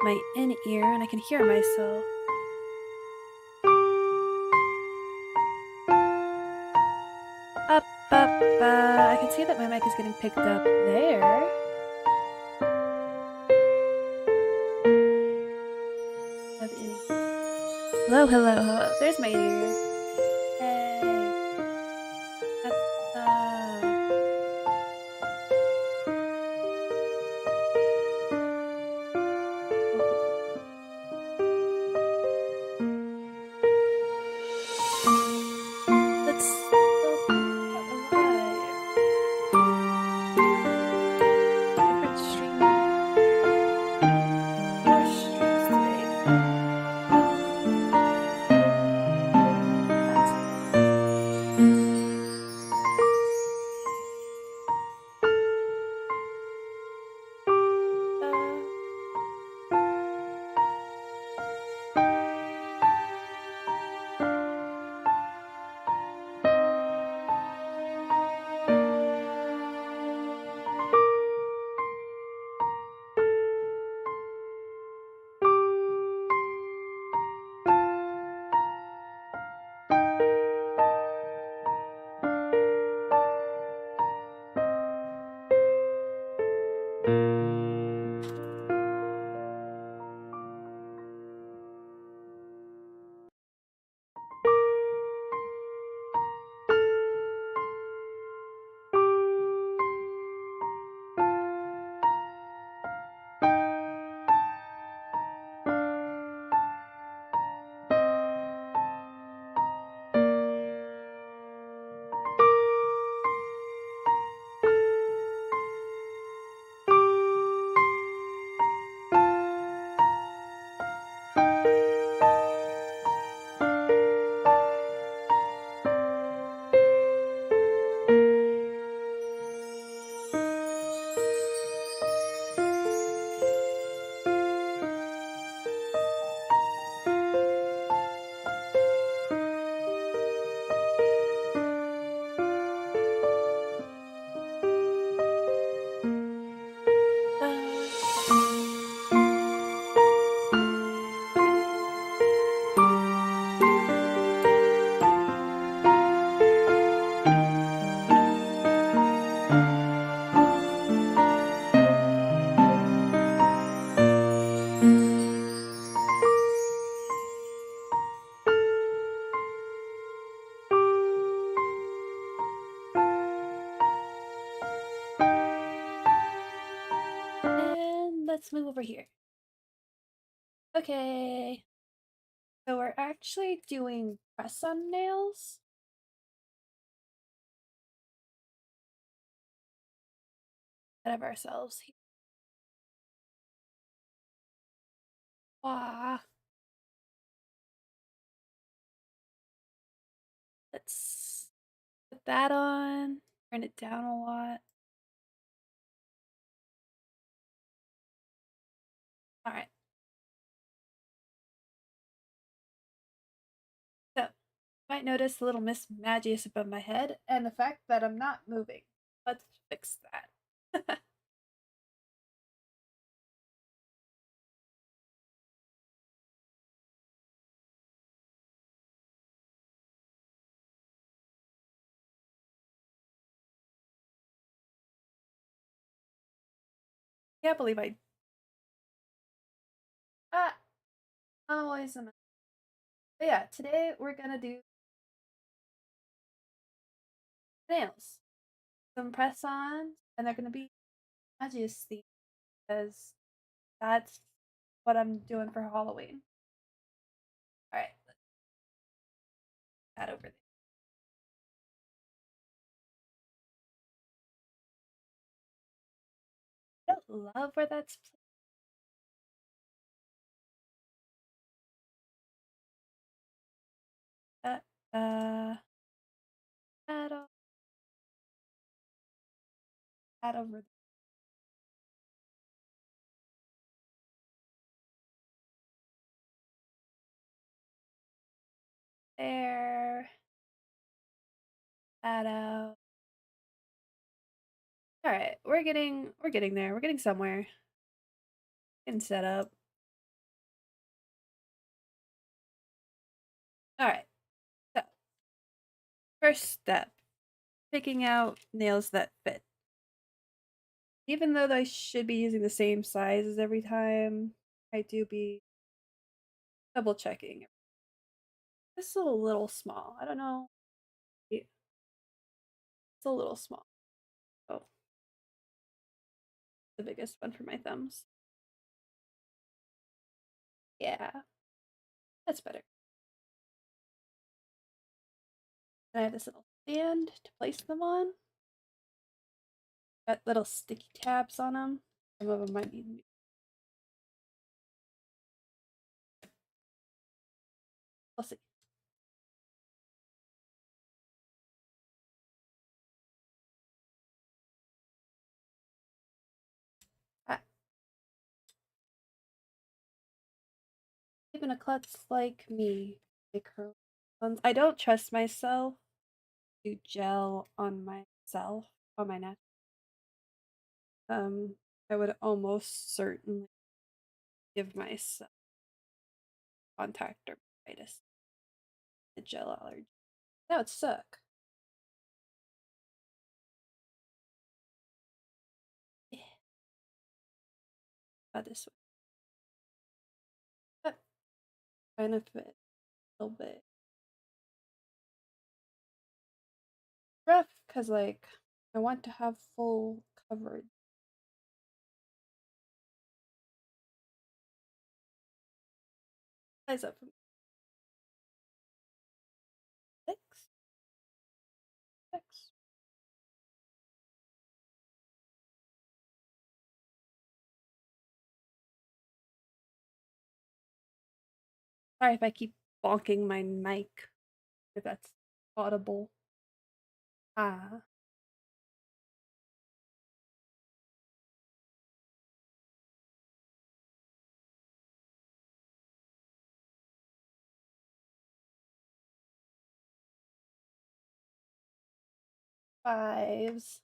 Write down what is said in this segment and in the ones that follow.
my in-ear and I can hear myself. Up. I can see that my mic is getting picked up there. Hello. There's my in-ear. Hey. Uh, let's still alive. Different stream. More streams today. And let's move over here. Okay. So we're actually doing press-on nails. Out of ourselves here. Wow. Let's put that on. Turn it down a lot. All right. So, you might notice a little Miss Magius above my head and the fact that I'm not moving. Let's fix that. Can't believe I. Ah, always a. But yeah, today we're gonna do nails. Some press ons, and they're gonna be Magius themed because that's what I'm doing for Halloween. All right, let's put that over there. I don't love where that's that that o- that over there. That out. All right, we're getting there. We're getting somewhere. Getting set up. Alright, so first step, picking out nails that fit. Even though I should be using the same sizes every time, I do be double checking. This is a little small. I don't know. It's a little small. Oh, the biggest one for my thumbs. Yeah, that's better. And I have this little stand to place them on. Got little sticky tabs on them. Some of them might need. We'll see. Ah, even a klutz like me, they curl. I don't trust myself to gel on myself on my neck. I would almost certainly give myself contact dermatitis, a gel allergy. That would suck. Yeah. This way. That kind of fit a little bit rough because, like, I want to have full coverage. Size up from 6. 6. Sorry if I keep bonking my mic, if that's audible. Ah. 5s.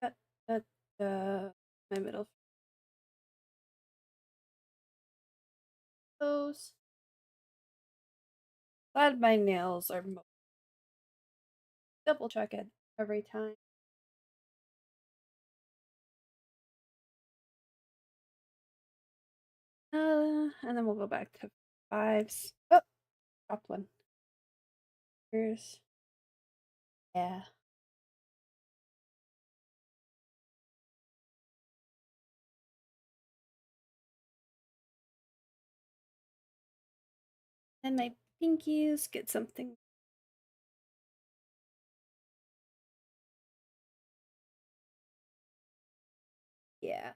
That, that, my middle. Those. Glad my nails are double check it every time. And then we'll go back to 5s. Oh, dropped one. Here's, yeah. And my pinkies get something. Yeah.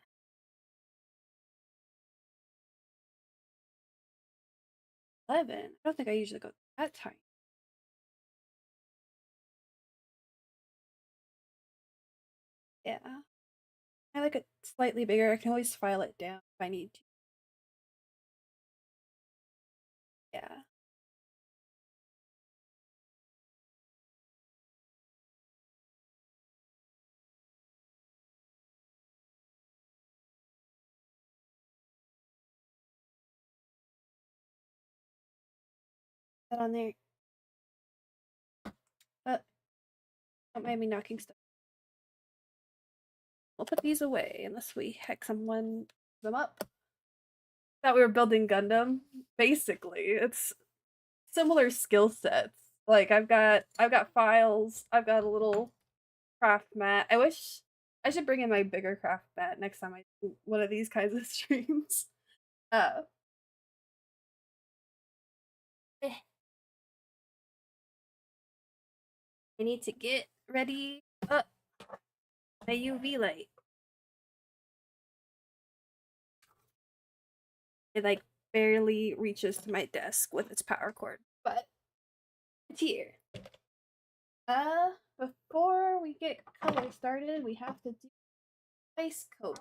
11. I don't think I usually go that tiny. Yeah. I like it slightly bigger. I can always file it down if I need to. Yeah. That on there. Don't mind me knocking stuff. We'll put these away unless we hex someone them up. Thought we were building Gundam. Basically, it's similar skill sets. Like I've got files. I've got a little craft mat. I wish I should bring in my bigger craft mat next time I do one of these kinds of streams. Uh, I need to get ready. My UV light. It like barely reaches to my desk with its power cord, but it's here. Before we get color started, we have to do base coat.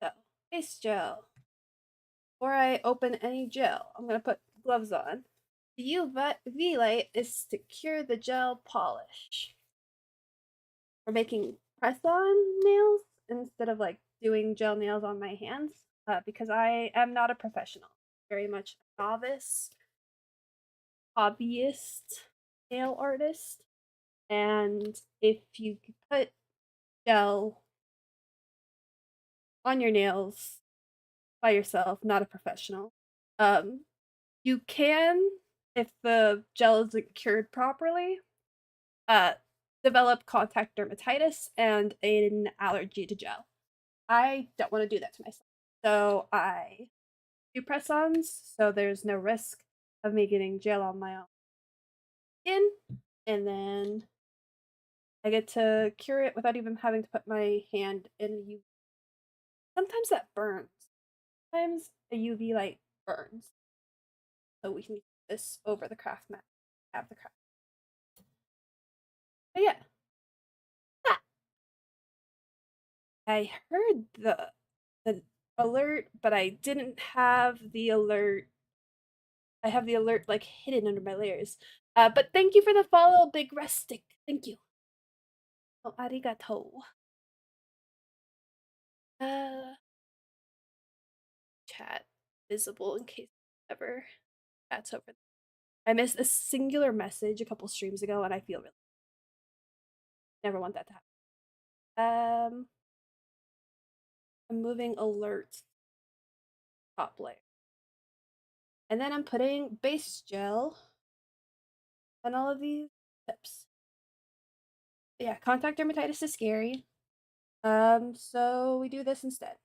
So, base gel. Before I open any gel, I'm gonna put gloves on. The UV light is to cure the gel polish. For making press-on nails, instead of like doing gel nails on my hands because I am not a professional, very much a novice, hobbyist nail artist. And if you put gel on your nails by yourself, not a professional, um, you can, if the gel isn't cured properly, uh, develop contact dermatitis and an allergy to gel. I don't want to do that to myself. So I do press ons, so there's no risk of me getting gel on my own skin. And then I get to cure it without even having to put my hand in UV. Sometimes that burns. Sometimes a UV light burns. So we can use this over the craft mat. Have the craft. But yeah. Ah, I heard the alert, but I didn't have the alert. I have the alert like hidden under my layers. But thank you for the follow, Big Rustic. Thank you. Oh, arigato. Uh, chat visible in case ever that's over. I missed a singular message a couple streams ago, and I feel really never want that to happen. I'm moving alerts top layer, and then I'm putting base gel on all of these tips. Yeah, contact dermatitis is scary. So we do this instead.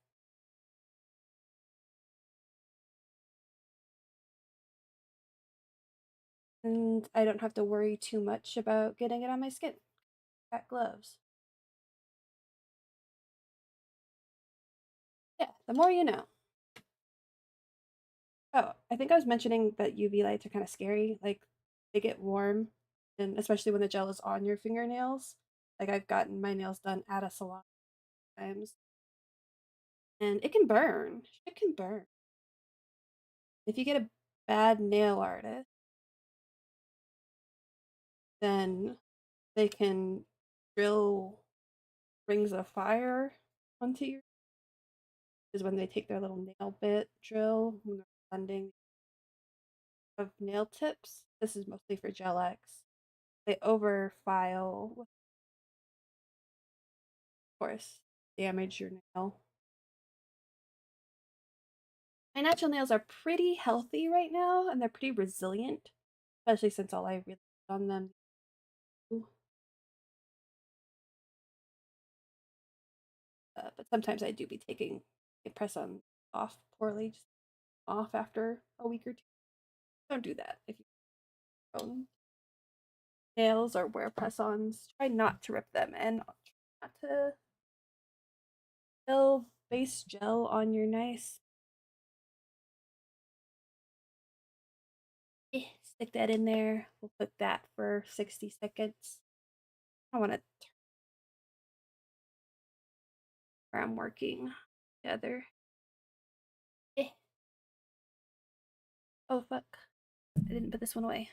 And I don't have to worry too much about getting it on my skin. Got gloves. Yeah, the more you know. Oh, I think I was mentioning that UV lights are kind of scary. Like, they get warm, and especially when the gel is on your fingernails. Like, I've gotten my nails done at a salon times, and it can burn. It can burn. If you get a bad nail artist, then they can drill rings of fire onto your. Is when they take their little nail bit drill when they're blending of nail tips. This is mostly for gel X. They overfile, of course, damage your nail. My natural nails are pretty healthy right now, and they're pretty resilient, especially since all I really put on them. But sometimes I do be taking a press on off poorly, just off after a week or two. Don't do that if you own nails or wear press ons. Try not to rip them and not to spill base gel on your nice. Stick that in there. We'll put that for 60 seconds. I want to turn where I'm working together. Oh, fuck. I didn't put this one away.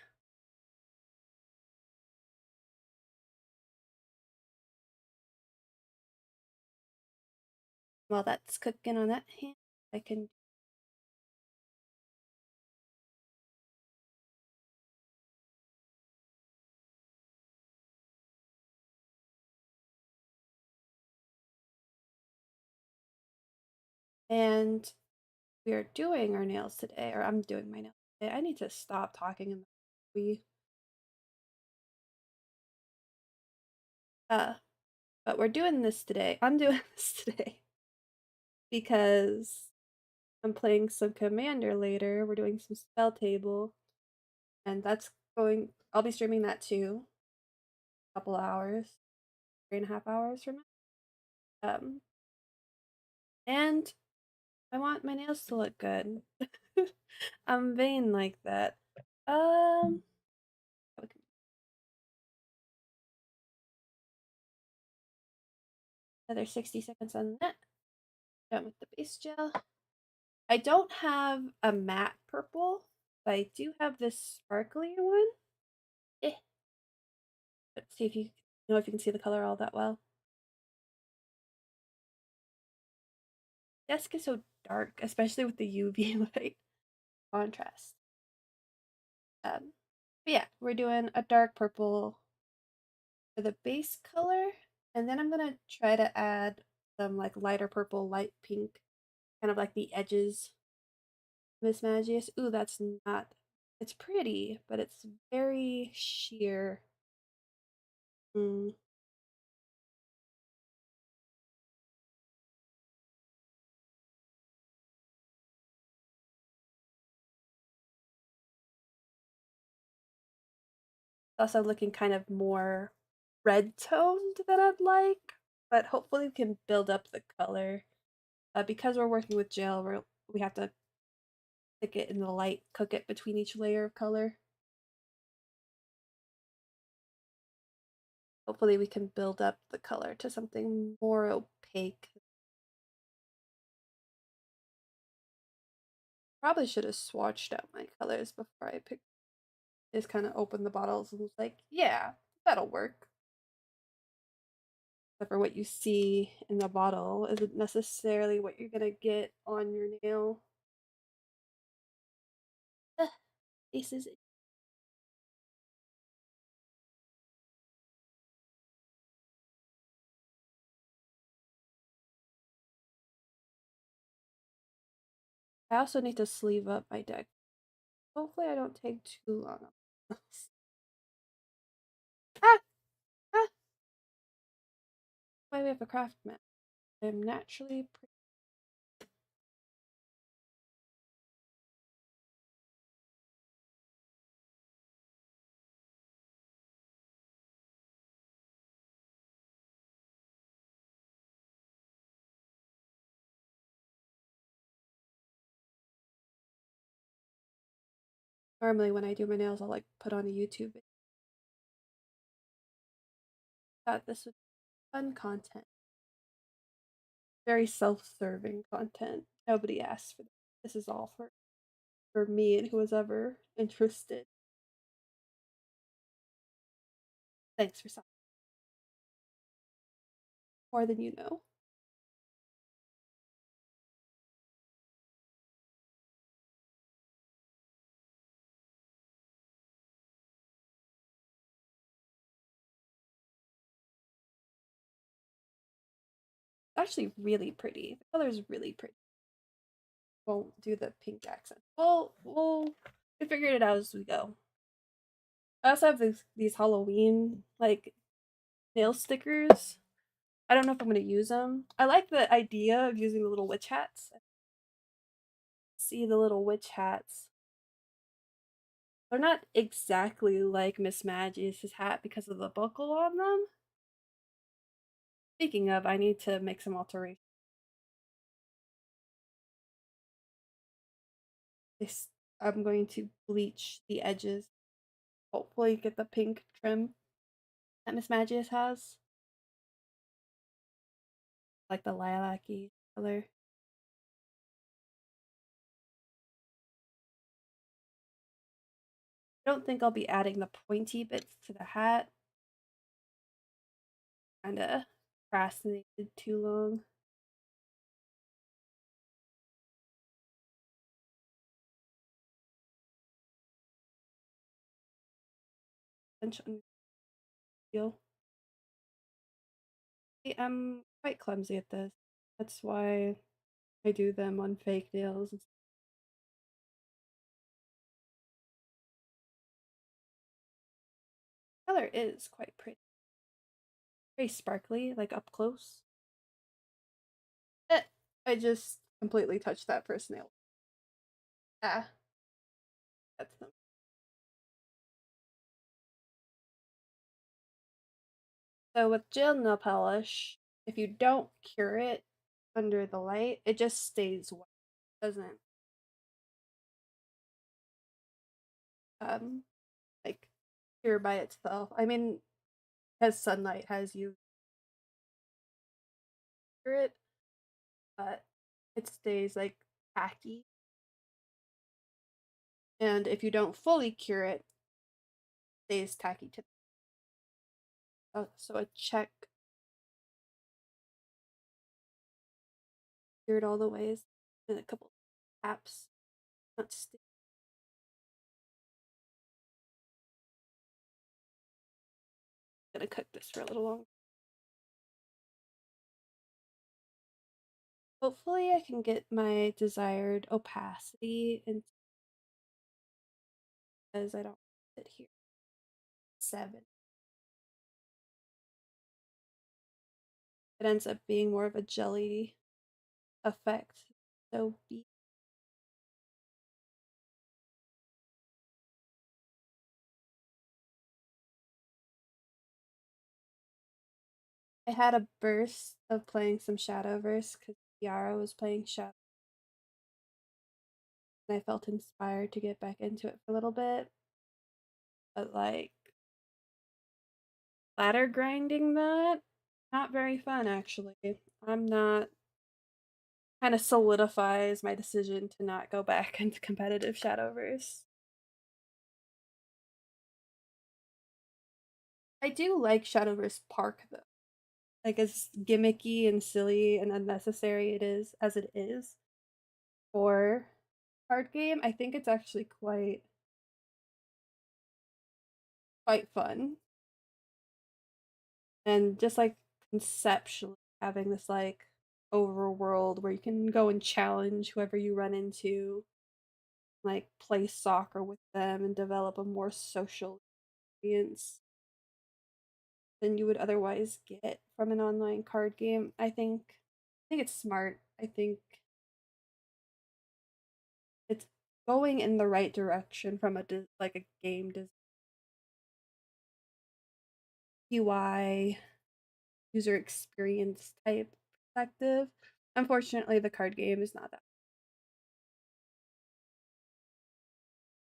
While that's cooking on that hand, I can. And we are doing our nails today, or I'm doing my nails today. I need to stop talking in the we. Uh, but we're doing this today. I'm doing this today because I'm playing some commander later. We're doing some spell table, and that's going. I'll be streaming that too. A couple hours, 3.5 hours from now. And I want my nails to look good. I'm vain like that. Um, another 60 seconds on that. Done with the base gel. I don't have a matte purple, but I do have this sparkly one. Eh. Let's see if you know if you can see the color all that well. desk is so dark, especially with the UV light contrast. But yeah, we're doing a dark purple for the base color, and then I'm gonna try to add some like lighter purple, light pink, kind of like the edges. Miss Magius. Ooh, that's not. It's pretty, but it's very sheer. Mm. Also looking kind of more red toned than I'd like, but hopefully we can build up the color. Because we're working with gel, we have to stick it in the light, cook it between each layer of color. Hopefully we can build up the color to something more opaque. Probably should have swatched out my colors before I picked. Just kind of opened the bottles and was like, yeah, that'll work. Except for what you see in the bottle isn't necessarily what you're gonna get on your nail. Aces. I also need to sleeve up my deck. Hopefully I don't take too long on this. Ah! Ah! Why we have a craft mat? I'm naturally pretty. Normally when I do my nails I'll like put on a YouTube video. Thought this would be fun content. Very self-serving content. Nobody asked for this. This is all for me and who was ever interested. Thanks for something more than you know. Actually really pretty. The color is really pretty. Won't do the pink accent. We figured it out as we go. I also have these Halloween like nail stickers. I don't know if I'm gonna use them. I like the idea of using the little witch hats. See the little witch hats. They're not exactly like Miss Magius's hat because of the buckle on them. Speaking of, I need to make some alterations. I'm going to bleach the edges. Hopefully get the pink trim that Miss Magius has. Like the lilac-y color. I don't think I'll be adding the pointy bits to the hat. Kinda procrastinated too long. Feel. I'm quite clumsy at this. That's why I do them on fake nails. The color is quite pretty. Very sparkly, like up close. Eh, I just completely touched that first nail. Ah, that's them. So with gel nail polish, if you don't cure it under the light, it just stays white. It doesn't um like cure by itself. I mean, as sunlight has you cure it, but it stays like tacky. And if you don't fully cure it, it stays tacky to. So a check seared all the ways and a couple taps. Not stick. Gonna cook this for a little longer. Hopefully I can get my desired opacity and because I don't sit here. 7. It ends up being more of a jelly effect. So I had a burst of playing some Shadowverse because Yara was playing Shadow, and I felt inspired to get back into it for a little bit. But like ladder grinding that, not very fun actually. I'm not kind of solidifies my decision to not go back into competitive Shadowverse. I do like Shadowverse Park though. Like as gimmicky and silly and unnecessary it is as it is for card game, I think it's actually quite fun. And just like conceptually having this like overworld where you can go and challenge whoever you run into, like play soccer with them and develop a more social experience than you would otherwise get from an online card game. I think it's smart. I think it's going in the right direction from like a game UI user experience type perspective. Unfortunately, the card game is not that.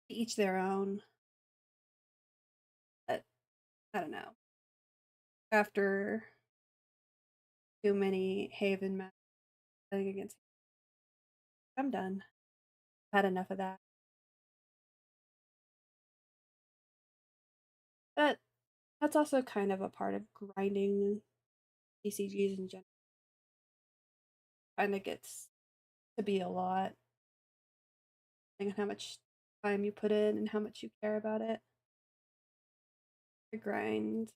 Each their own. But I don't know. After too many Haven matches playing against, I'm done. I've had enough of that. But that's also kind of a part of grinding TCGs in general. Kind of gets to be a lot, depending on how much time you put in and how much you care about it. The grind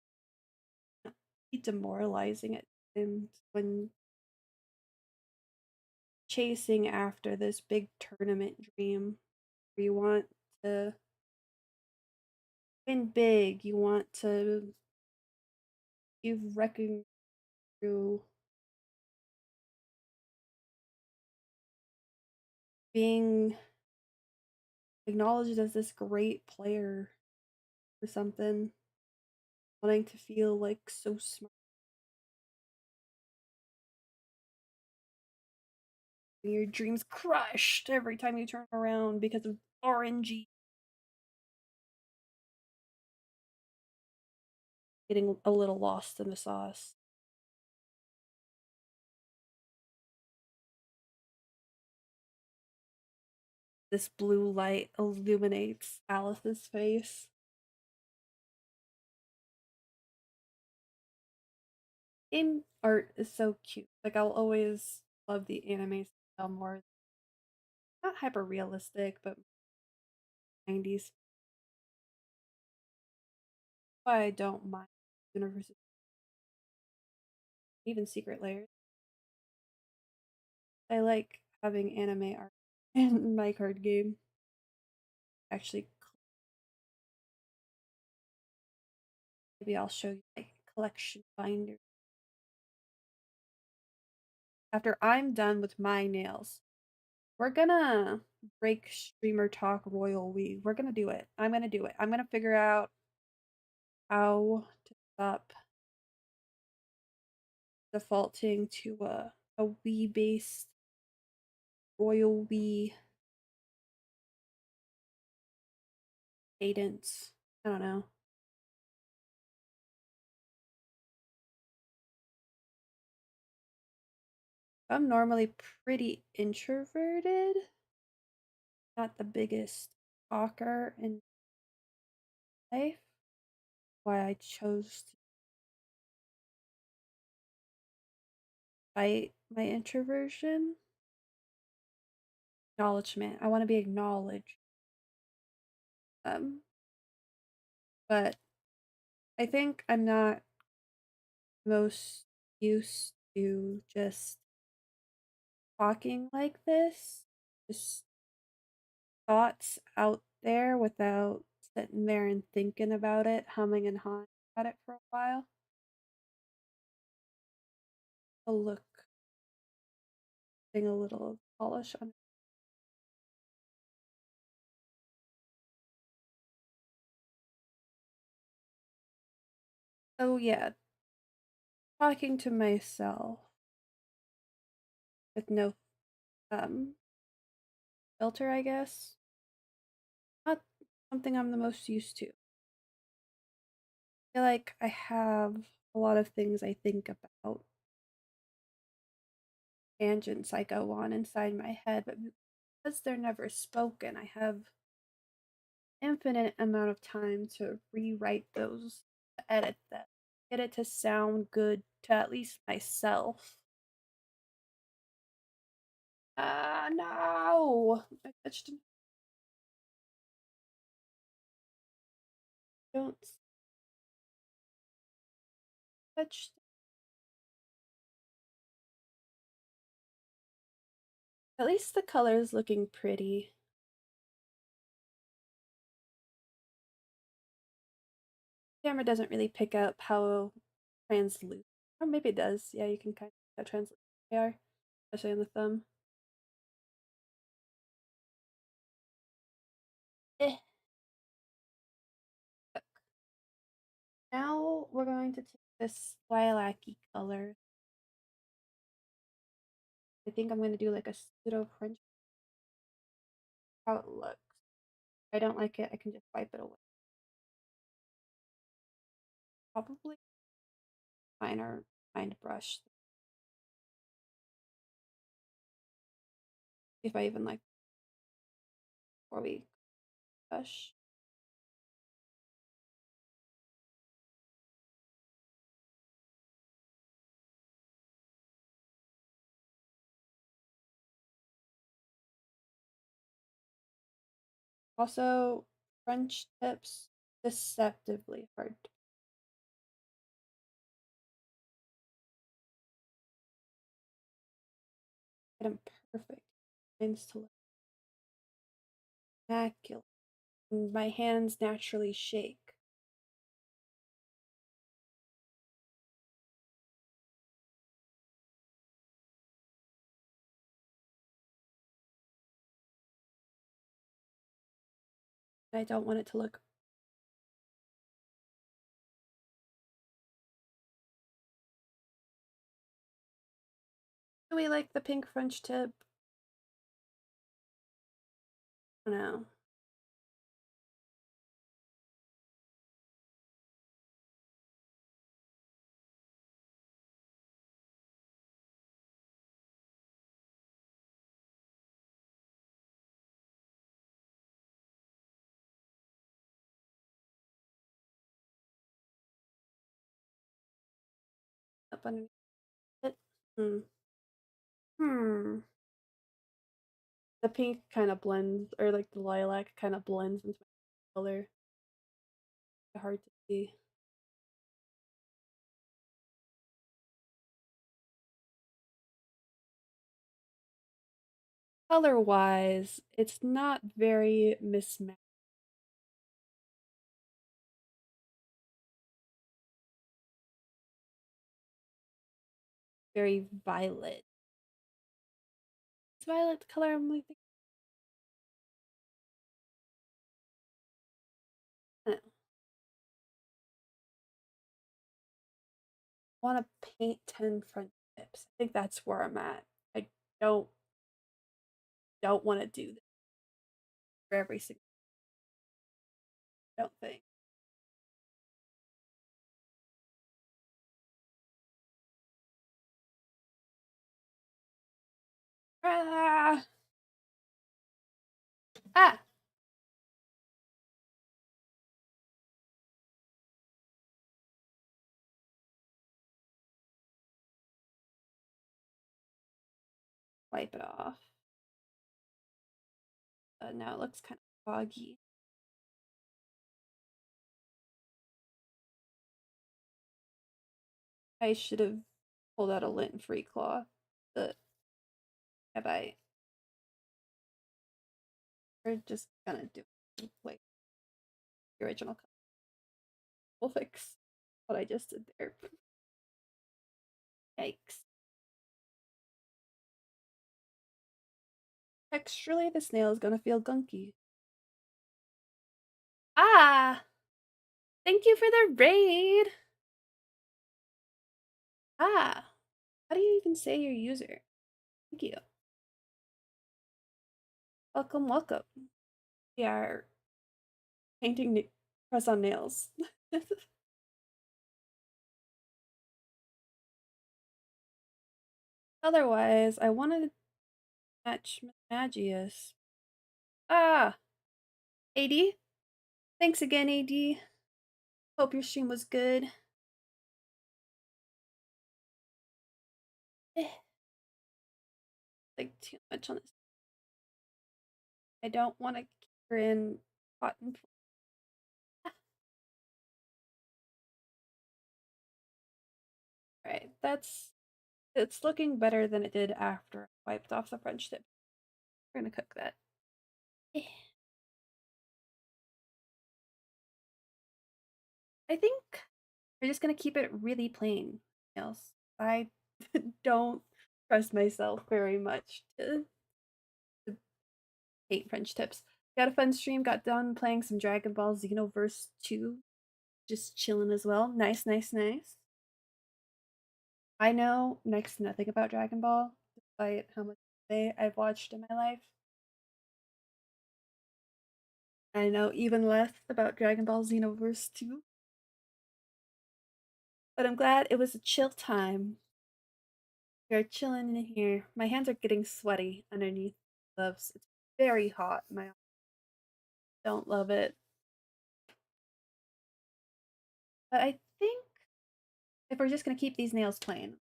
be demoralizing at times when chasing after this big tournament dream where you want to win big, you want to give recognition through being acknowledged as this great player or something, wanting to feel like so smart. Your dreams crushed every time you turn around because of RNG. Getting a little lost in the sauce. This blue light illuminates Alice's face. Game art is so cute. Like I'll always love the anime style more. Not hyper realistic, but 90s. Why I don't mind universes, even Secret Layers. I like having anime art in my card game. Actually, maybe I'll show you my collection binder after I'm done with my nails. We're gonna break streamer talk royal we. We're gonna do it. I'm gonna do it. I'm gonna figure out how to stop defaulting to a Wii based royal we cadence. I don't know. I'm normally pretty introverted, not the biggest talker in life. Why I chose to fight my introversion. acknowledgement. I want to be acknowledged. Um, but I think I'm not most used to just talking like this. Just thoughts out there without sitting there and thinking about it, humming and hawing about it for a while. A look, putting a little polish on it. Oh yeah, talking to myself with no um filter, I guess. Not something I'm the most used to. I feel like I have a lot of things I think about, tangents I go on inside my head, but because they're never spoken, I have infinite amount of time to rewrite those, to edit them, get it to sound good to at least myself. Ah, no! I touched. Don't touch. At least the color is looking pretty. Camera doesn't really pick up how translucent, or maybe it does. Yeah, you can kind of see how translucent they are, especially on the thumb. Eh. Now we're going to take this lilac-y color. I think I'm going to do like a pseudo French. How it looks. If I don't like it, I can just wipe it away. Probably finer kind brush. If I even like before we brush. Also, French tips deceptively hard. Get them perfect. Lines to look immaculate. And my hands naturally shake. I don't want it to look. Do we like the pink French tip? No. Up underneath it. Hmm. Hmm. The pink kind of blends, or like the lilac kind of blends into my color. Hard to see. Color wise, it's not very mismatched. Very violet. It's violet the color I'm like, I want to paint 10 French tips. I think that's where I'm at. I don't don't want to do this for every single. Don't think. Ah, ah. Wipe it off. Now it looks kind of foggy. I should have pulled out a lint-free cloth, but have I? We're just gonna do like the original color. We'll fix what I just did there. Yikes. Texturally, the snail is gonna feel gunky. Ah! Thank you for the raid! Ah! How do you even say your user? Thank you. Welcome, welcome. We are painting press on nails. Otherwise, I wanted to match Magius. Ah! AD? Thanks again, AD. Hope your stream was good. Like, too much on this. I don't want to keep her in cotton. Alright, it's looking better than it did after I wiped off the French tip. We're gonna cook that. I think we're just gonna keep it really plain. Else, I don't trust myself very much to paint French tips. Got a fun stream. Got done playing some Dragon Ball Xenoverse 2. Just chilling as well. Nice, nice, nice. I know next to nothing about Dragon Ball, despite how much I've watched in my life. I know even less about Dragon Ball Xenoverse 2. But I'm glad it was a chill time. We're chilling in here. My hands are getting sweaty underneath the gloves. It's very hot. My don't love it. But I think if we're just gonna keep these nails plain,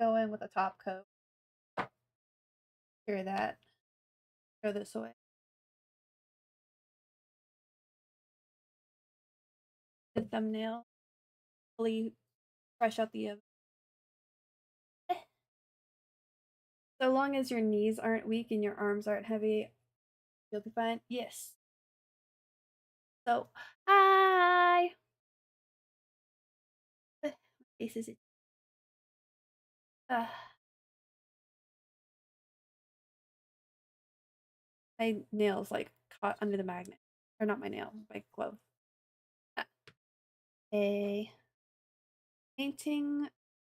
go in with a top coat. Hear that. Throw this away. The thumbnail. Fully fresh out the oven. So long as your knees aren't weak and your arms aren't heavy, you'll be fine. Yes. So, hi. This is it. My nails like caught under the magnet, or not my nail, my glove. A painting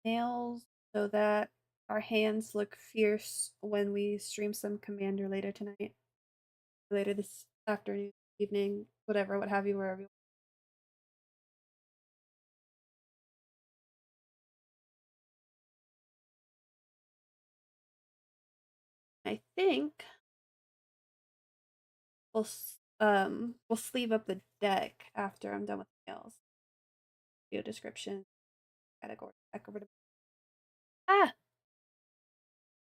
nails so that our hands look fierce when we stream some Commander later tonight, later this afternoon, evening, whatever, what have you, wherever you. I think we'll sleeve up the deck after I'm done with the nails. Video description, category, back over to ah,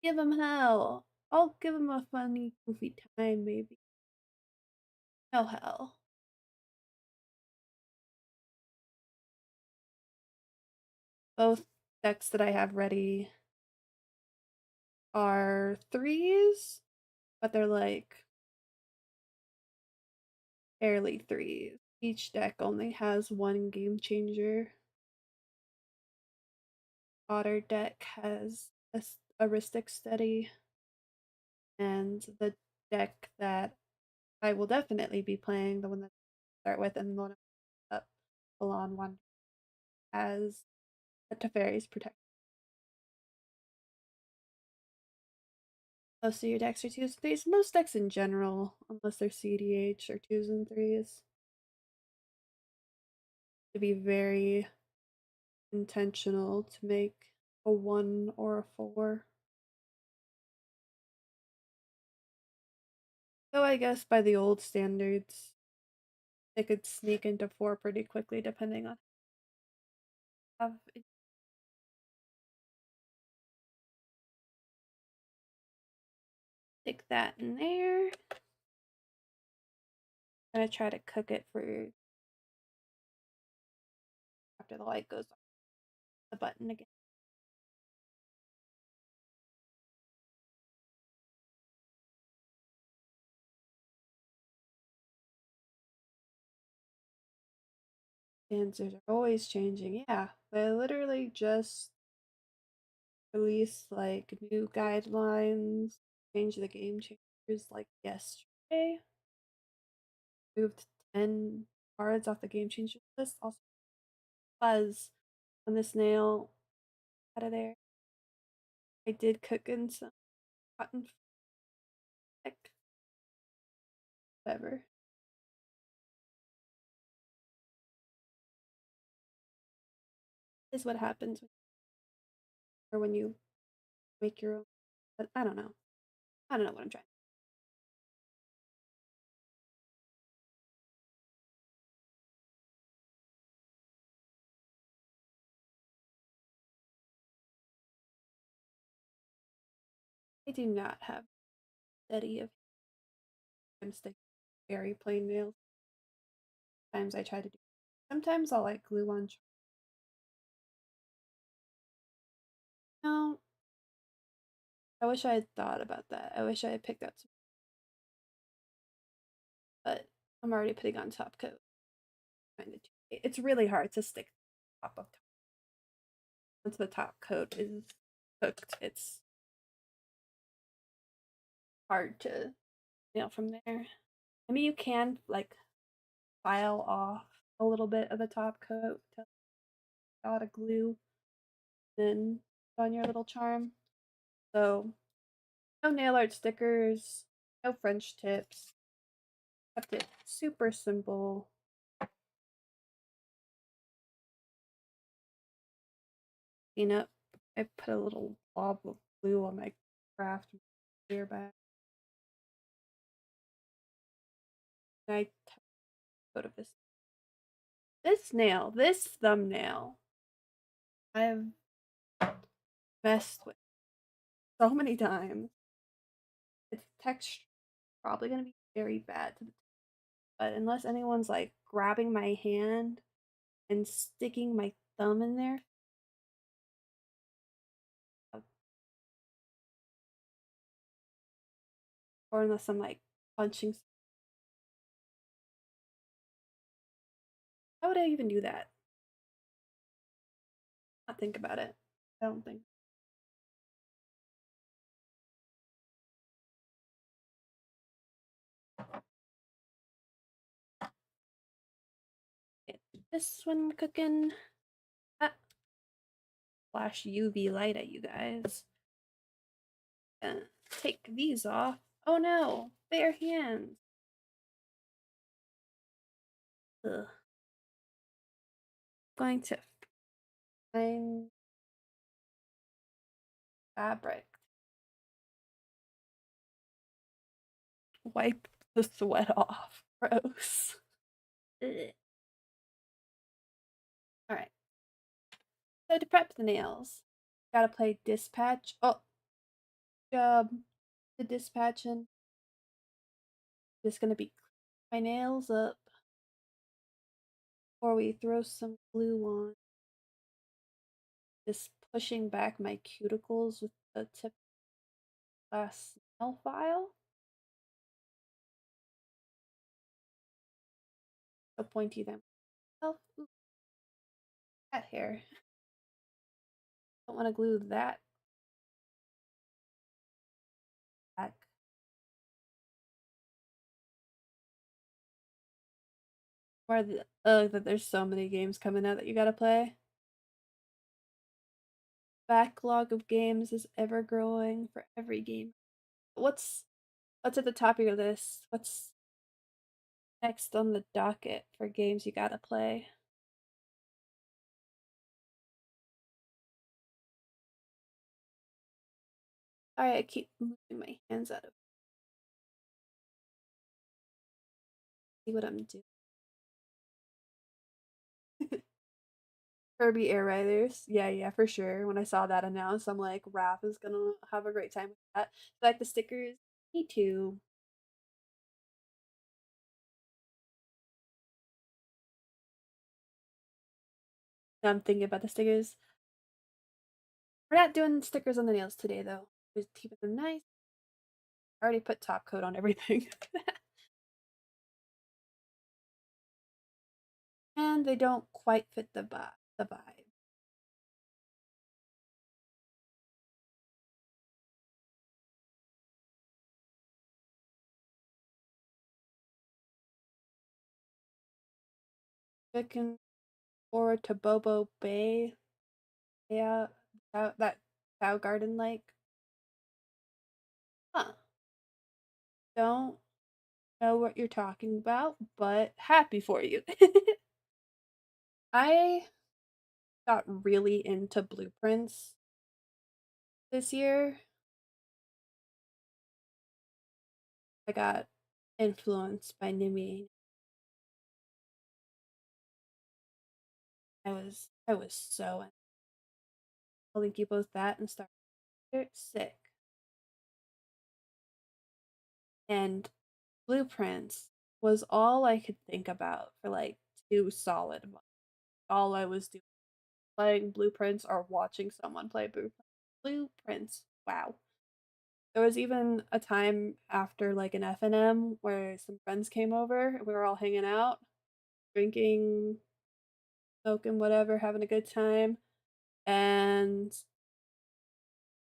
give him hell. I'll give him a funny, goofy time, maybe. No hell. Both decks that I have ready are threes, but they're like barely threes. Each deck only has one game changer. Otter deck has a Ristic Steady, and the deck that I will definitely be playing, the one that I start with, and the one up Alon one has a Teferi's Protect. Most of your decks are twos and threes. Most decks in general, unless they're CDH, are twos and threes. To be very intentional to make a 1 or a 4. Though I guess by the old standards, they could sneak into 4 pretty quickly depending on how it. Stick that in there. gonna try to cook it for after the light goes off the button again. Answers are always changing. Yeah, they literally just released like new guidelines, changed the game changers like yesterday. Moved 10 cards off the game changer list. Also, fuzz on this nail out of there. I did cook in some cotton fleck. Whatever. Is what happens when you make your own. But I don't know. I don't know what I'm trying. I do not have steady of I'm stick very plain nails. Sometimes I try to do. Sometimes I'll like glue on. No, I wish I had thought about that. I wish I had picked up some, but I'm already putting on top coat. It's really hard to stick top of top. Once the top coat is cooked, it's hard to nail from there. I mean, you can like file off a little bit of the top coat to dot a glue, then on your little charm. So no nail art stickers, no French tips. Kept it super simple. Clean up. I put a little blob of glue on my craft clear bag. I go to this nail, this thumbnail, I've messed with so many times. Its texture probably gonna be very bad to the but unless anyone's like grabbing my hand and sticking my thumb in there, or unless I'm like punching, how would I even do that? Not think about it. I don't think. Get this one cooking. Ah, flash UV light at you guys. Take these off. Oh no, bare hands. Ugh. Going to find fabric. Wipe the sweat off. Gross. Ugh. All right. So to prep the nails, gotta play dispatch. Oh, job. The dispatching. Just gonna be my nails up before we throw some glue on. Just pushing back my cuticles with the tip glass nail file. So pointy them. Oh, ooh, cat hair. Don't want to glue that back. Or that there's so many games coming out that you gotta play. Backlog of games is ever growing for every game. What's at the top of your list? What's next on the docket for games you gotta play? Sorry, I keep moving my hands out of see what I'm doing. Kirby Air Riders. Yeah, yeah, for sure. When I saw that announced, I'm like, Raph is gonna have a great time with that. Like the stickers, me too. I'm thinking about the stickers. We're not doing stickers on the nails today, though. Just keeping them nice. I already put top coat on everything. And they don't quite fit the vibe. Looking forward to Bobo Bay. Yeah, that Cow Garden Lake. Huh. Don't know what you're talking about, but happy for you. I got really into blueprints this year. I got influenced by Nimi. I was so I'll link you both that and start sick. And blueprints was all I could think about for like 2 solid months. All I was doing playing blueprints or watching someone play blueprints. Wow. There was even a time after like an F&M where some friends came over and we were all hanging out, drinking, smoking, whatever, having a good time. And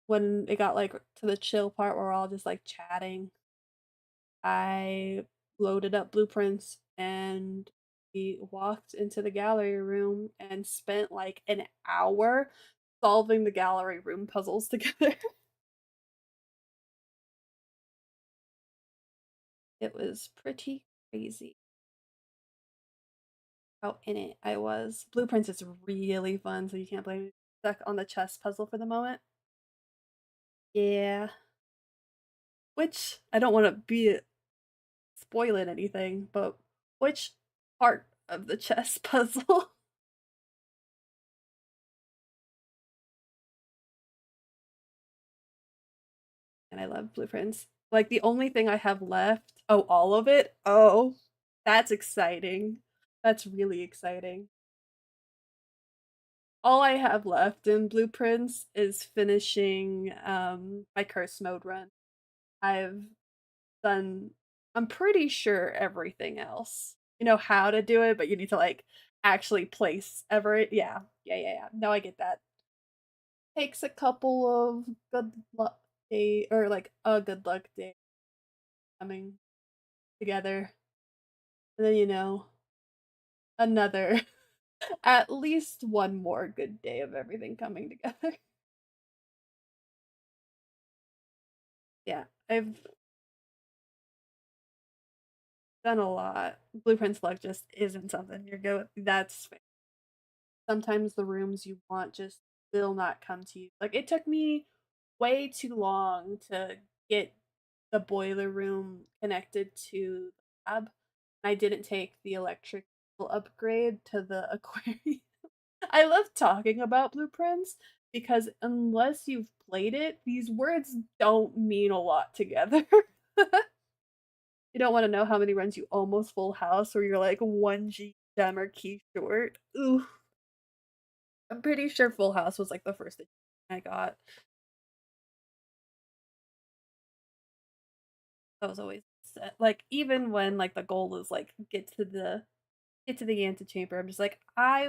when it got like to the chill part where we're all just like chatting, I loaded up blueprints and we walked into the gallery room and spent like an hour solving the gallery room puzzles together. It was pretty crazy how in it I was. Blueprints is really fun, so you can't blame me. Stuck on the chess puzzle for the moment. Yeah. Which I don't want to be spoiling anything, but which part of the chess puzzle? And I love blueprints. Like the only thing I have left, oh, all of it. Oh, that's exciting. That's really exciting. All I have left in blueprints is finishing my curse mode run. I've done I'm pretty sure everything else. You know how to do it, but you need to like actually place every yeah. No, I get that. Takes a couple of good luck day or like a good luck day coming together. And then another at least one more good day of everything coming together. Yeah, I've done a lot. Blueprints luck just isn't something you're go that's fair. Sometimes the rooms you want just will not come to you. Like it took me way too long to get the boiler room connected to the lab. I didn't take the electrical upgrade to the aquarium. I love talking about blueprints because unless you've played it, these words don't mean a lot together. You don't want to know how many runs you almost full house or you're like 1 gem or key short. Ooh. I'm pretty sure full house was like the first thing I got. I was always set. Like even when like the goal is like get to the antechamber, I'm just like I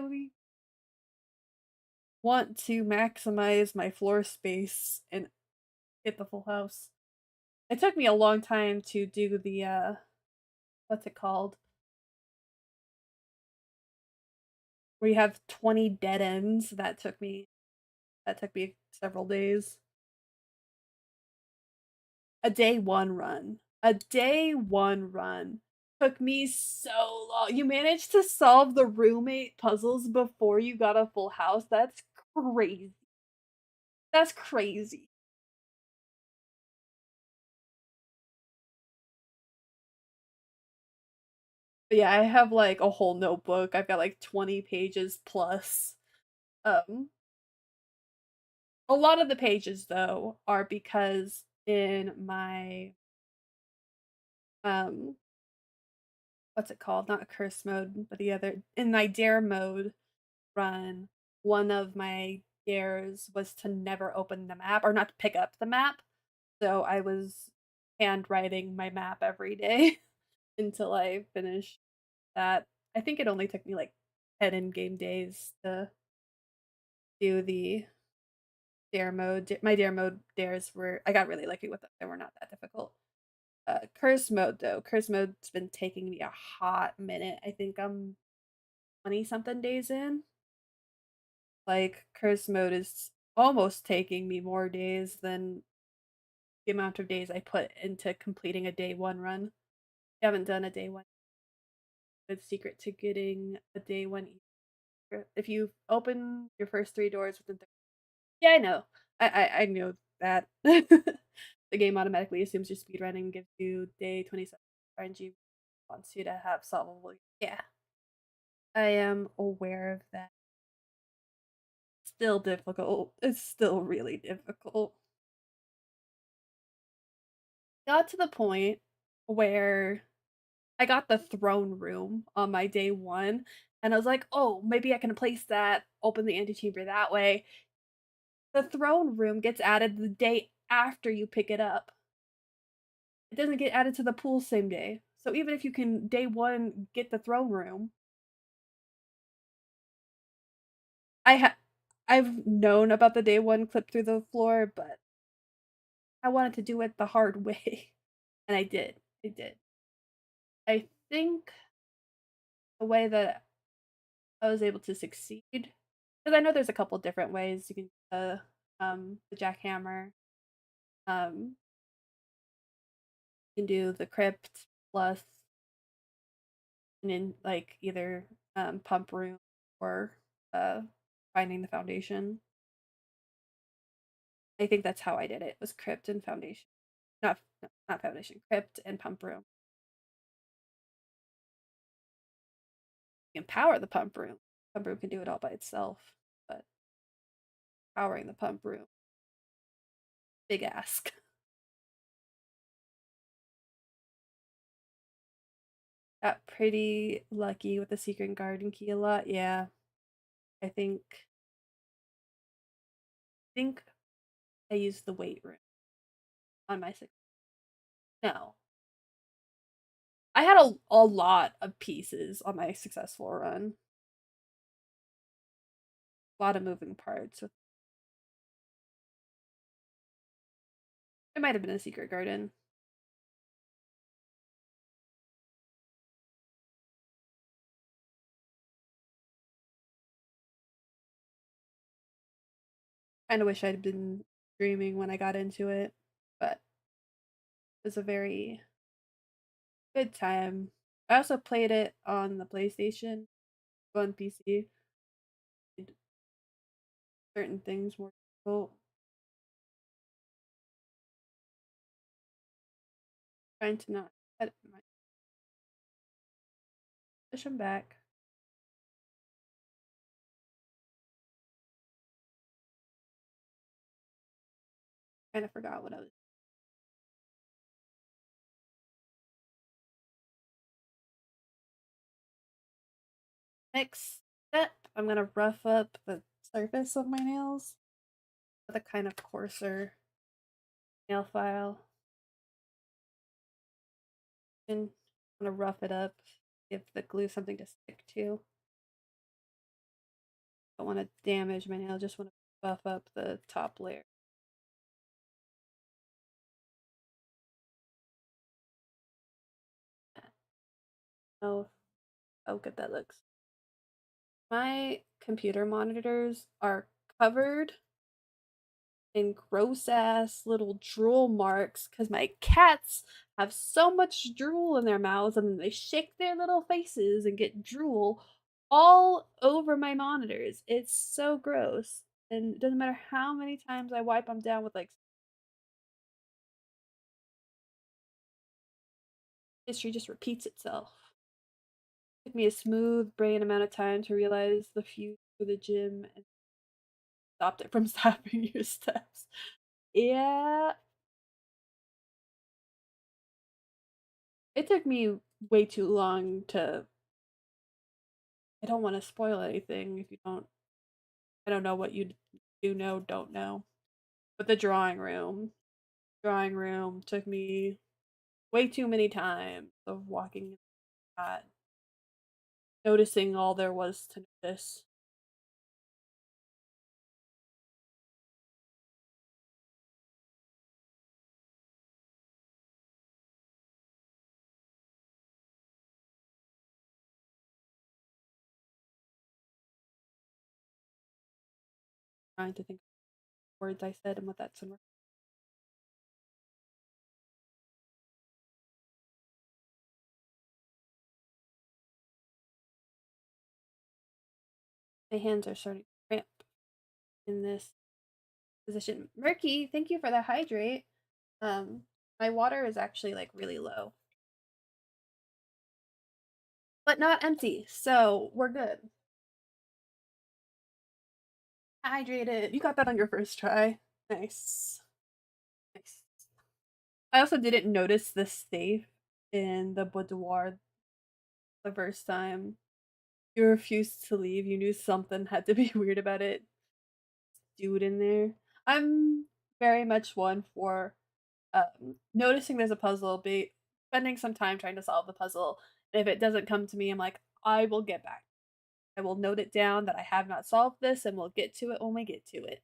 want to maximize my floor space and get the full house. It took me a long time to do the what's it called? Where you have 20 dead ends. That took me several days. A day one run. A day one run. Took me so long. You managed to solve the roommate puzzles before you got a full house. That's crazy. That's crazy. But yeah, I have like a whole notebook. I've got like 20 pages plus. Um a lot of the pages though are because in my um what's it called? Not a curse mode, but the other in my dare mode run, one of my dares was to never open the map or not to pick up the map. So I was handwriting my map every day until I finished that. I think it only took me like 10 in-game days to do the dare mode. My dare mode dares were I got really lucky with them. They were not that difficult. Curse mode though. Curse mode's been taking me a hot minute. I think I'm 20 something days in. Like curse mode is almost taking me more days than the amount of days I put into completing a day one run. I haven't done a day one. Good secret to getting a day one. If you open your first three doors within 30, yeah, I know. I know that. The game automatically assumes you're speedrunning and gives you day 27 RNG wants you to have solvable. Yeah, I am aware of that. Still difficult. It's still really difficult. Got to the point where I got the throne room on my day one, and I was like, oh, maybe I can place that, open the antechamber that way. The throne room gets added the day after you pick it up. It doesn't get added to the pool same day. So even if you can day one get the throne room, I ha I've known about the day one clip through the floor, but I wanted to do it the hard way. And I did. I did. I think the way that I was able to succeed, because I know there's a couple different ways you can the jackhammer, um, you can do the crypt plus and then like either pump room or uh finding the foundation. I think that's how I did it. Was crypt and foundation. Not foundation, crypt and pump room. You can power the pump room. Pump room can do it all by itself, but powering the pump room, big ask. Got pretty lucky with the secret garden key a lot. Yeah, I think I used the weight room on my six. No, I had a lot of pieces on my successful run. A lot of moving parts. It might have been a secret garden. Kind of wish I'd been streaming when I got into it, but it was a very good time. I also played it on the PlayStation, on PC. Did certain things more difficult. Trying to not push them back. Kind of forgot what I was. Next step, I'm gonna rough up the surface of my nails with a kind of coarser nail file. And I'm gonna rough it up, give the glue something to stick to. Don't want to damage my nail, just want to buff up the top layer. Oh, how good that looks. My computer monitors are covered in gross ass little drool marks because my cats have so much drool in their mouths and they shake their little faces and get drool all over my monitors. It's so gross. And it doesn't matter how many times I wipe them down with like history just repeats itself. It took me a smooth brain amount of time to realize the fuse for the gym and stopped it from stopping your steps. Yeah, it took me way too long to. I don't want to spoil anything if you don't I don't know what you do know, don't know. But the drawing room took me way too many times of walking that, noticing all there was to notice. Trying to think of words I said and what that's in. My hands are starting to cramp in this position. Murky, thank you for the hydrate. My water is actually like really low, but not empty, so we're good. Hydrated. You got that on your first try. Nice. Nice. I also didn't notice the safe in the boudoir the first time. You refused to leave. You knew something had to be weird about it. Dude in there. I'm very much one for noticing there's a puzzle, be spending some time trying to solve the puzzle. And if it doesn't come to me, I'm like, I will get back. I will note it down that I have not solved this, and we'll get to it when we get to it.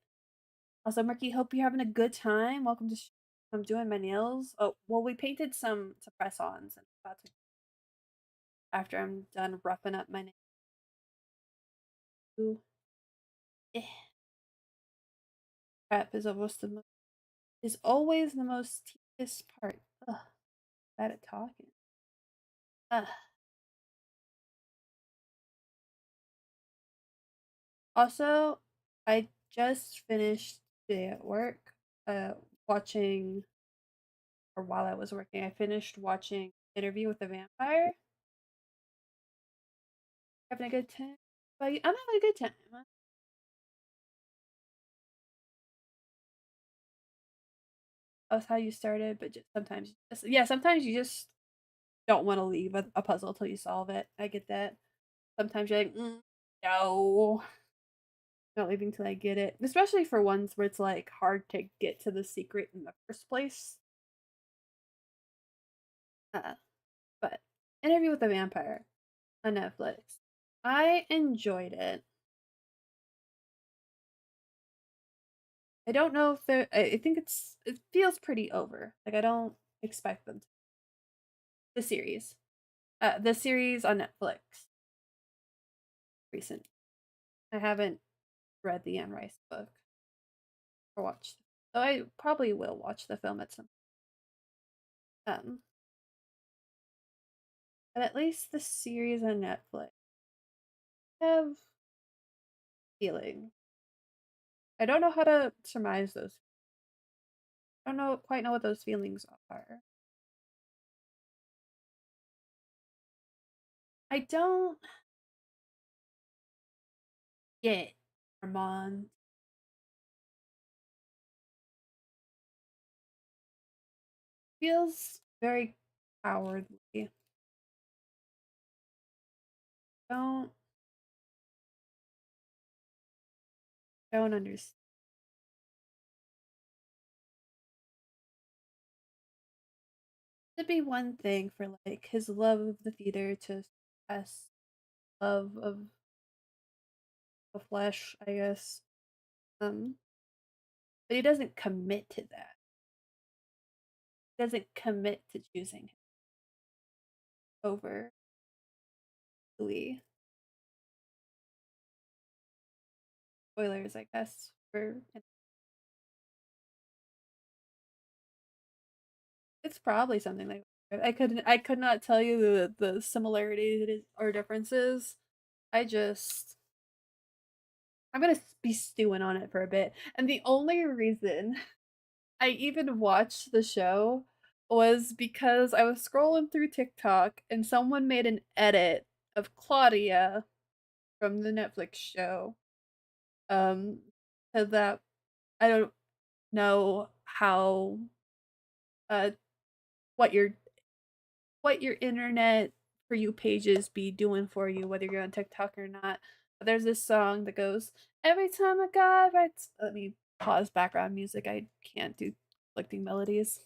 Also, Murky, hope you're having a good time. Welcome to. I'm doing my nails. Oh, well, we painted some press-ons, and about to, after I'm done roughing up my nails. Eh. Prep is always the most tedious part. Ugh, bad at talking. Ugh. Also, I just finished today at work, uh, watching, or while I was working, I finished watching Interview with the Vampire. Having a good time. I'm having a good time. That's how you started, but just sometimes, yeah, sometimes you just don't want to leave a puzzle till you solve it. I get that. Sometimes you're like, no, not leaving till I get it. Especially for ones where it's like hard to get to the secret in the first place. Uh, but Interview with the Vampire on Netflix. I enjoyed it. I don't know if they're. I think it feels pretty over. Like I don't expect them to. The series, the series on Netflix, recent. I haven't read the Anne Rice book or watched. So I probably will watch the film at some. Um, but at least the series on Netflix have feeling. I don't know how to surmise those. I don't know quite know what those feelings are. I don't get Armand. Feels very cowardly. Don't don't understand. It'd be one thing for like his love of the theater to express love of the flesh, I guess. Um, but he doesn't commit to that. He doesn't commit to choosing him over Louis. Spoilers, I guess. For it's probably something like I could not tell you the similarities or differences. I just I'm gonna be stewing on it for a bit. And the only reason I even watched the show was because I was scrolling through TikTok and someone made an edit of Claudia from the Netflix show. Um, so that I don't know how uh what your internet for you pages be doing for you, whether you're on TikTok or not. There's this song that goes, "Every time a guy writes." Let me pause background music. I can't do conflicting melodies.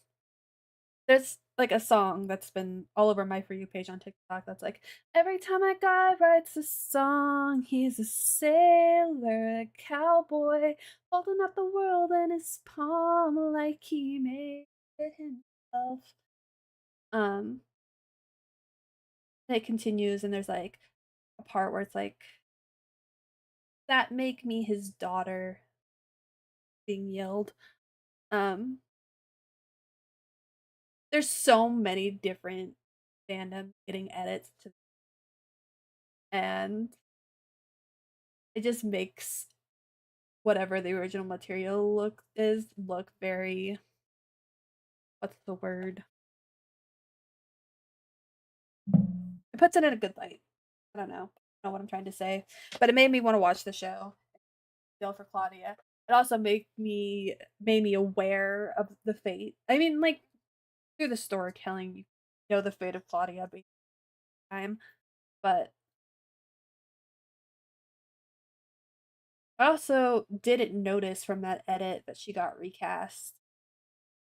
There's like a song that's been all over my For You page on TikTok that's like, "Every time a guy writes a song, he's a sailor, a cowboy, holding up the world in his palm like he made it himself." Um, and it continues, and there's like a part where it's like, "That make me his daughter," being yelled. Um, there's so many different fandom getting edits to, and it just makes whatever the original material look very, what's the word? It puts it in a good light. I don't know what I'm trying to say, but it made me want to watch the show. Feel for Claudia. It also made me aware of the fate. I mean, like through the storytelling, you know the fate of Claudia being time, but I also didn't notice from that edit that she got recast.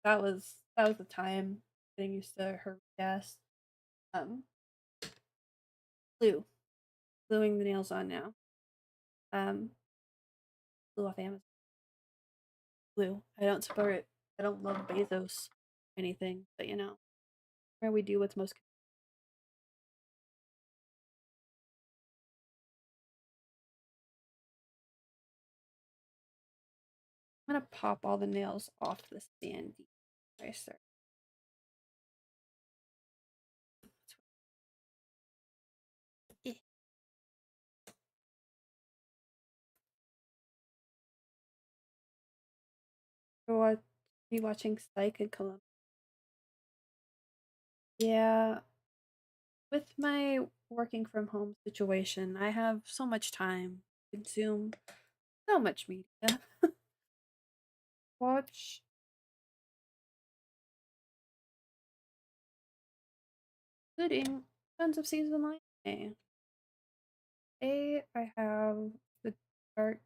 That was the time getting used to her recast. Um, Blue, gluing the nails on now. Blue off Amazon. Blue. I don't support it. I don't love Bezos or anything, but you know, where we do what's most. I'm gonna pop all the nails off the sandy eraser. Eh. Or be watching Psych and Columbus. Yeah, with my working from home situation, I have so much time to consume so much media. Watch, including tons of season 9. I have the Dark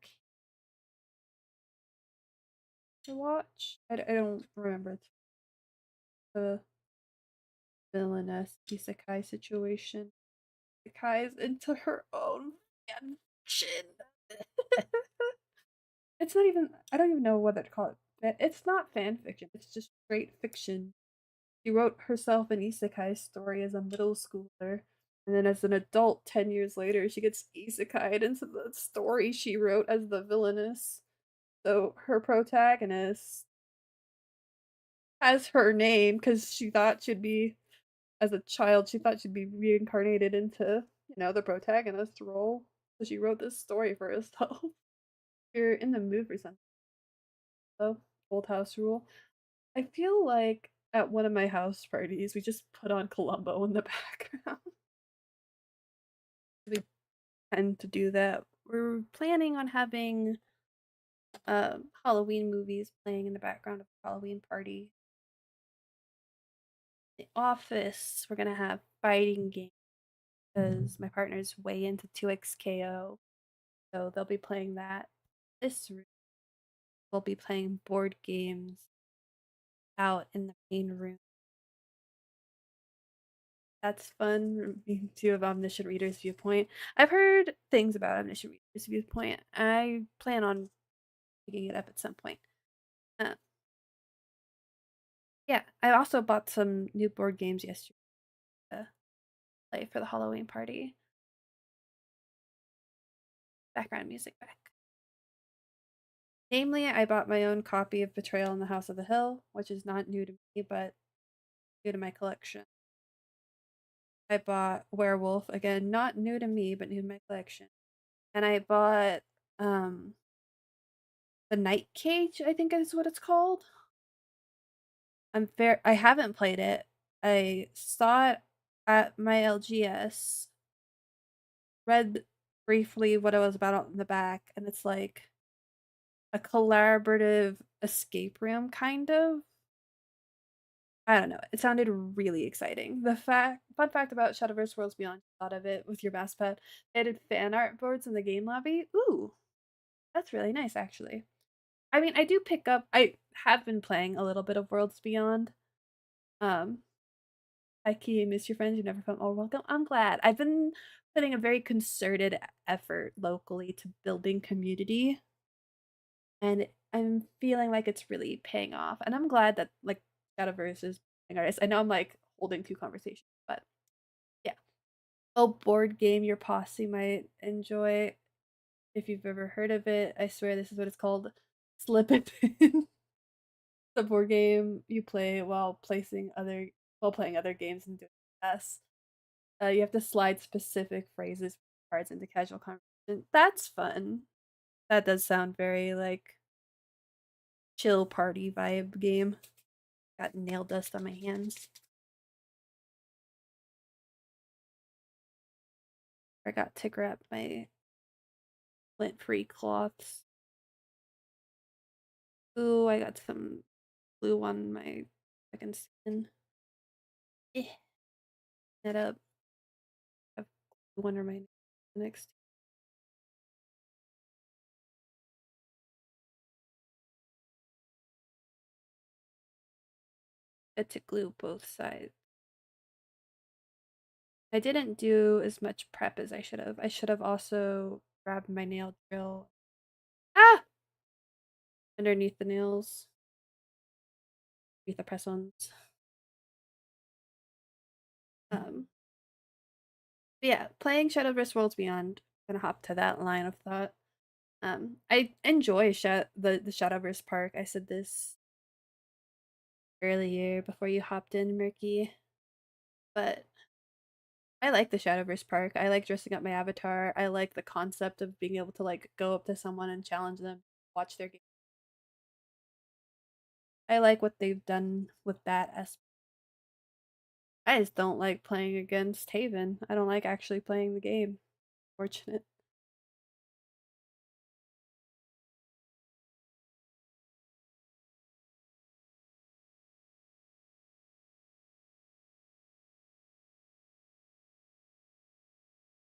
to watch. I don't remember. It's the villainous isekai situation. Isekai's into her own fanfiction. It's not even. I don't even know what to call it. It's not fan fiction. It's just straight fiction. She wrote herself an isekai story as a middle schooler, and then as an adult, 10 years later, she gets isekai'd into the story she wrote as the villainess. So her protagonist has her name because she thought she'd be, as a child, she thought she'd be reincarnated into, the protagonist role. So she wrote this story for herself. If you're in the mood for something, though, Old House Rule. I feel like at one of my house parties, we just put on Columbo in the background. We tend to do that. We're planning on having Halloween movies playing in the background of the Halloween party. The Office, we're gonna have fighting games because my partner's way into 2XKO, so they'll be playing that. This room will be playing board games out in the main room. That's fun. Being two of Omniscient Reader's Viewpoint. I've heard things about Omniscient Reader's Viewpoint. I plan on picking it up at some point. Uh, yeah, I also bought some new board games yesterday to play for the Halloween party. Background music back. Namely, I bought my own copy of Betrayal in the House of the Hill, which is not new to me, but new to my collection. I bought Werewolf, again, not new to me, but new to my collection. And I bought the Night Cage, I think is what it's called. I haven't played it. I saw it at my LGS, read briefly what it was about on the back, and it's like a collaborative escape room kind of. I don't know. It sounded really exciting. The fun fact about Shadowverse Worlds Beyond, thought of it with your best pet. They did fan art boards in the game lobby. Ooh, that's really nice, actually. I mean, I do pick up. I have been playing a little bit of Worlds Beyond. Um, I key miss your friends. You never felt more welcome. I'm glad. I've been putting a very concerted effort locally to building community, and I'm feeling like it's really paying off. And I'm glad that like Shadowverse is playing artists. I know I'm like holding two conversations, but yeah. A board game your posse might enjoy if you've ever heard of it. I swear this is what it's called. Slip it in. The board game you play while playing other games and doing tests. You have to slide specific phrases cards into casual conversation. That's fun. That does sound very like chill party vibe game. Got nail dust on my hands. I got to grab my lint free cloths. Ooh, I got some glue on my second skin. Eh, that up. I have glue under my next. Had to glue both sides. I didn't do as much prep as I should have. I should have also grabbed my nail drill. Ah! Underneath the nails. Underneath the press-ons. Um, but yeah, playing Shadowverse Worlds Beyond. Gonna hop to that line of thought. I enjoy the Shadowverse Park. I said this earlier before you hopped in, Murky, but I like the Shadowverse Park. I like dressing up my avatar. I like the concept of being able to like go up to someone and challenge them, watch their game. I like what they've done with that aspect. I just don't like playing against Haven. I don't like actually playing the game. Fortunate.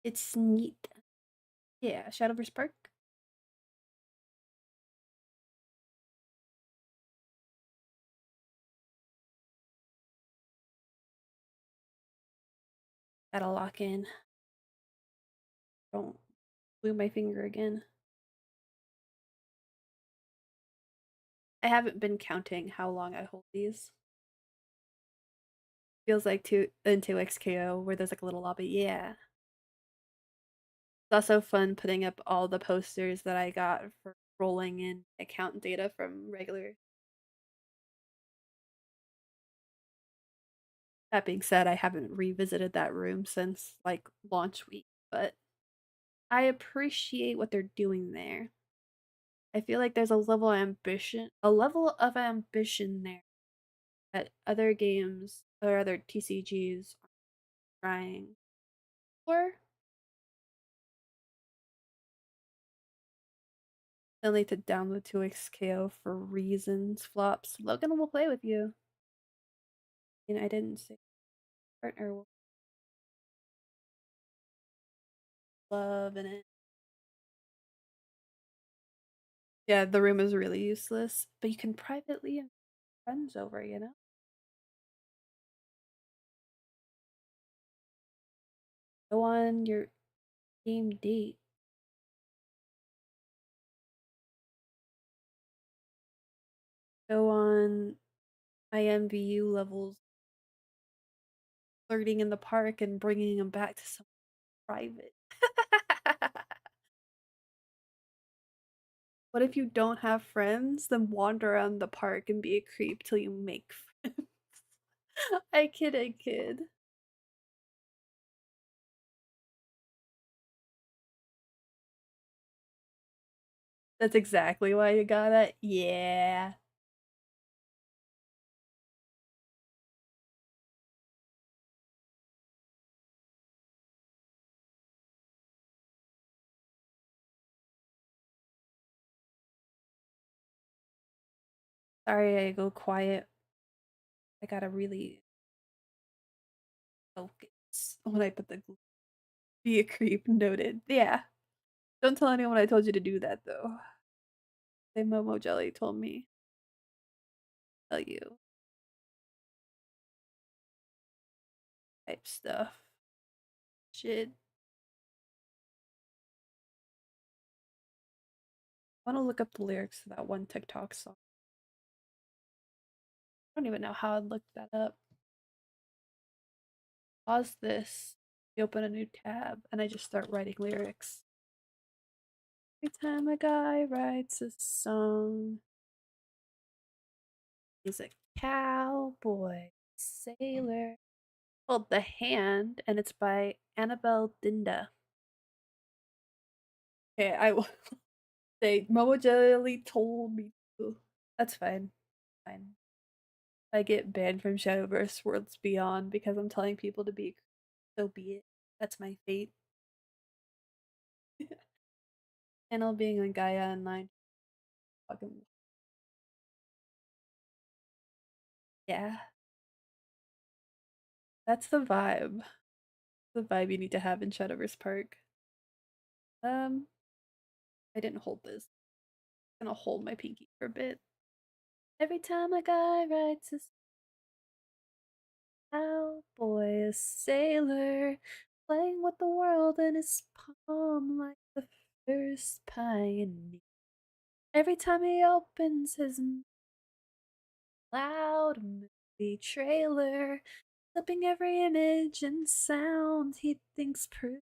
It's neat. Yeah, Shadowverse Park. Gotta lock in. Don't glue my finger again. I haven't been counting how long I hold these. Feels like two XKO where there's like a little lobby. Yeah. It's also fun putting up all the posters that I got for rolling in account data from regular. That being said, I haven't revisited that room since like launch week, but I appreciate what they're doing there. I feel like there's a level of ambition there that other games or other TCGs are trying for. They'll need to download 2xKO for reasons. Flops. Logan will play with you. And I didn't say partner will love in it. Yeah, the room is really useless, but you can privately invite friends over, you know? Go on your game date. Go on IMVU levels, flirting in the park and bringing them back to some private. What if you don't have friends? Then wander around the park and be a creep till you make friends. I kid, I kid. That's exactly why you got it. Yeah. Sorry I go quiet. I gotta really focus when I put the be a creep noted. Yeah. Don't tell anyone I told you to do that though. Say Momo Jelly told me. Tell you type stuff. Shit. I want to look up the lyrics to that one TikTok song. I don't even know how I'd look that up. Pause this. We open a new tab and I just start writing lyrics. Every time a guy writes a song, he's a cowboy, sailor. Called The Hand, and it's by Annabelle Dinda. Okay, I will say Momo Jelly told me to. That's fine. Fine. I get banned from Shadowverse Worlds Beyond because I'm telling people to be, so be it. That's my fate. Channel being on Gaia Online. Fucking yeah. That's the vibe. The vibe you need to have in Shadowverse Park. I didn't hold this. I'm gonna hold my pinky for a bit. Every time a guy writes his cowboy, a sailor, playing with the world in his palm like the first pioneer. Every time he opens his loud movie trailer, clipping every image and sound he thinks proves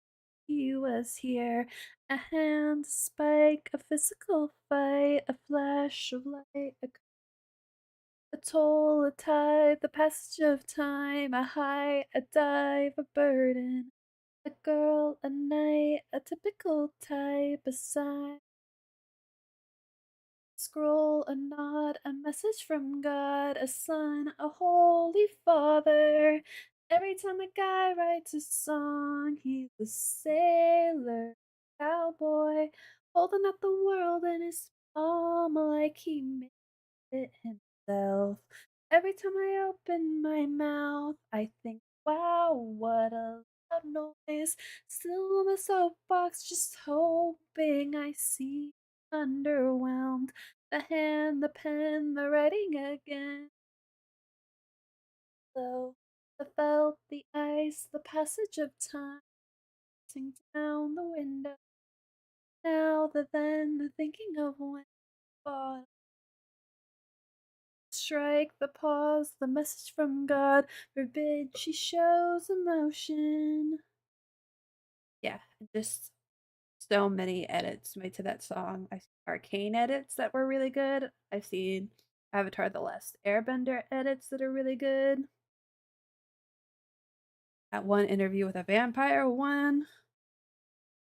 he was here. A hand, spike, a physical fight, a flash of light, a toll, a tide, the passage of time, a high, a dive, a burden, a girl, a night, a typical type, a sign, scroll, a nod, a message from God, a son, a holy father. Every time a guy writes a song, he's a sailor, cowboy, holding up the world in his palm like he made it himself. Every time I open my mouth, I think, wow, what a loud noise. Still on the soapbox, just hoping I see underwhelmed. The hand, the pen, the writing again. So the felt, the ice, the passage of time, sing down the window. Now the then, the thinking of when fall. Strike the pause, the message from God forbid she shows emotion. Yeah, just so many edits made to that song. I've seen arcane edits that were really good. I've seen Avatar The Last Airbender edits that are really good. That one interview with a vampire one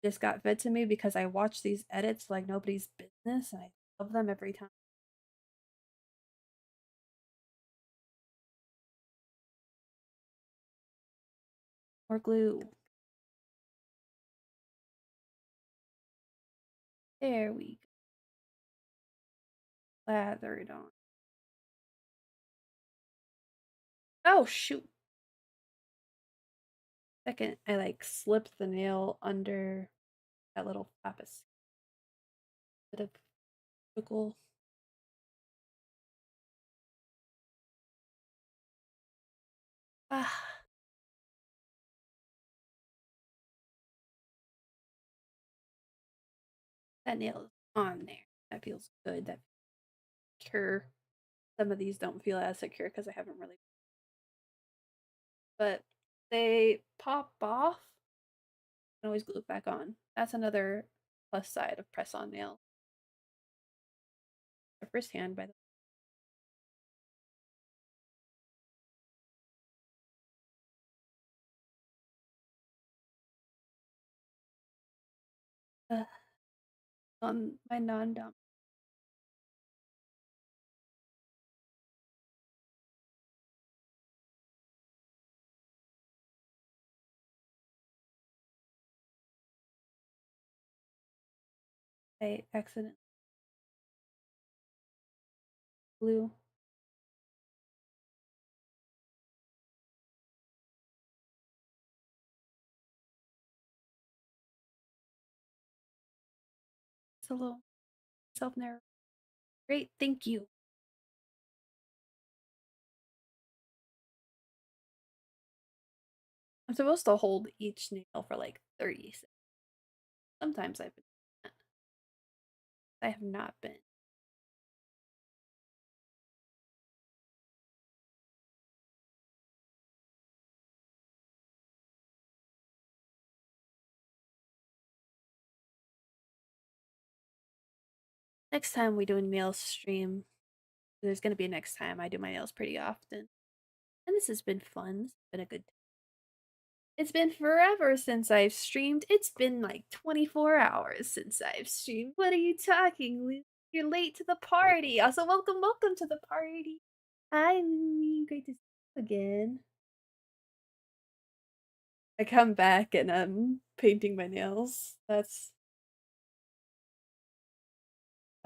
just got fed to me because I watch these edits like nobody's business and I love them every time. More glue. There we go. Lather it on. Oh shoot. Second, I like slipped the nail under that little pappus. Bit of pickle. Ah, that nail is on there. That feels good. That secure. Some of these don't feel as secure because I haven't really, but they pop off and always glue it back on. That's another plus side of press on nails. The first hand, by the way. On my non-dom. I accidentally glue Hello. Self-narrated. Great, thank you. I'm supposed to hold each nail for like 30 seconds. Sometimes I've been doing that. I have not been. Next time we do a nails stream, there's gonna be a next time. I do my nails pretty often. And this has been fun. It's been a good time. It's been forever since I've streamed. It's been like 24 hours since I've streamed. What are you talking, Lucy? You're late to the party. Also, welcome to the party. Hi, Louie. Great to see you again. I come back and I'm painting my nails.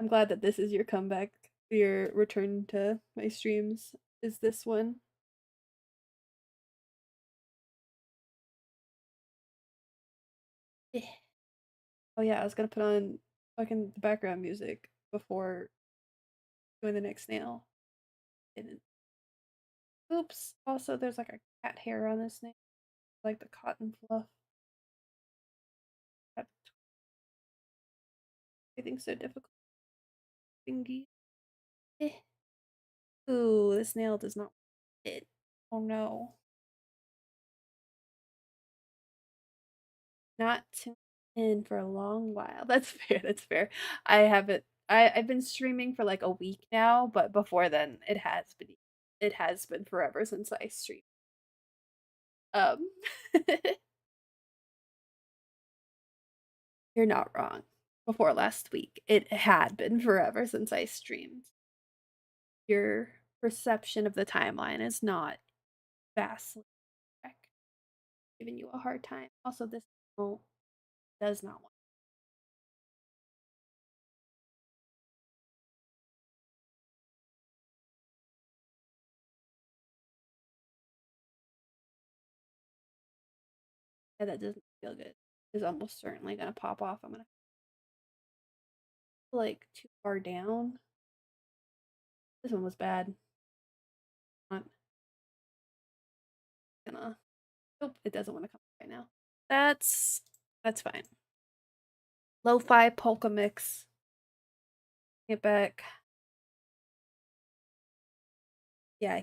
I'm glad that this is your comeback, your return to my streams is this one. Eh. Oh yeah, I was gonna put on fucking the background music before doing the next nail. Didn't. Oops. Also, there's like a cat hair on this nail, like the cotton fluff. Everything's so difficult. Thingy. Eh. Ooh, this nail does not fit. Oh no. Not tuned in for a long while. That's fair. That's fair. I haven't. I've been streaming for like a week now, but before then, it has been forever since I streamed. Um, you're not wrong. Before last week, it had been forever since I streamed. Your perception of the timeline is not vastly correct. Giving you a hard time. Also, this does not want. Yeah, that doesn't feel good. It's almost certainly gonna pop off. I'm gonna like too far down. This one was bad. Not gonna. Nope, it doesn't want to come right now. That's fine. Lo-fi polka mix. Get back. Yeah.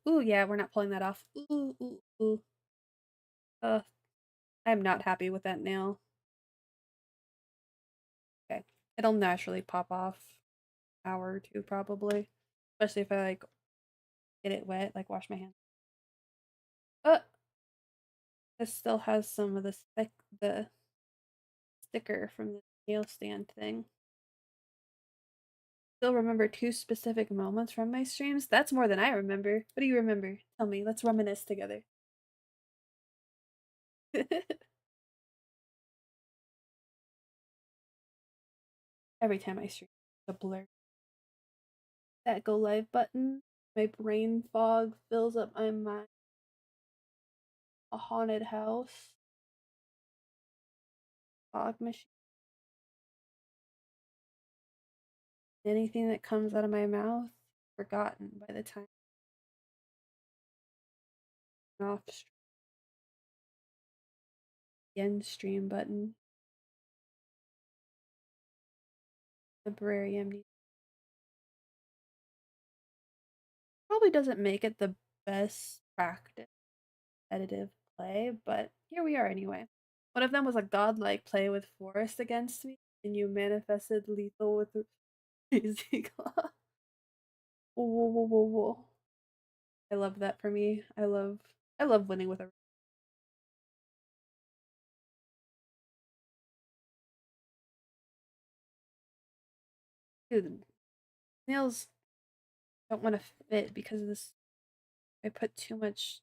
Ooh, yeah. We're not pulling that off. Ooh. Uh, I'm not happy with that nail. Okay, it'll naturally pop off. Hour or two probably, especially if I like get it wet, like wash my hands. Uh, this still has some of the sticker from the nail stand thing. Still remember two specific moments from my streams. That's more than I remember. What do you remember? Tell me. Let's reminisce together. Every time I stream, the blur. That go live button. My brain fog fills up my mind. A haunted house. Fog machine. Anything that comes out of my mouth, forgotten by the time off the end stream button. Temporary amnesia. Probably doesn't make it the best practice competitive play, but here we are anyway. One of them was a godlike play with Forest against me, and you manifested lethal with Crazy Claw. Whoa. I love that for me. I love winning with a dude. Nails don't want to fit because of this. I put too much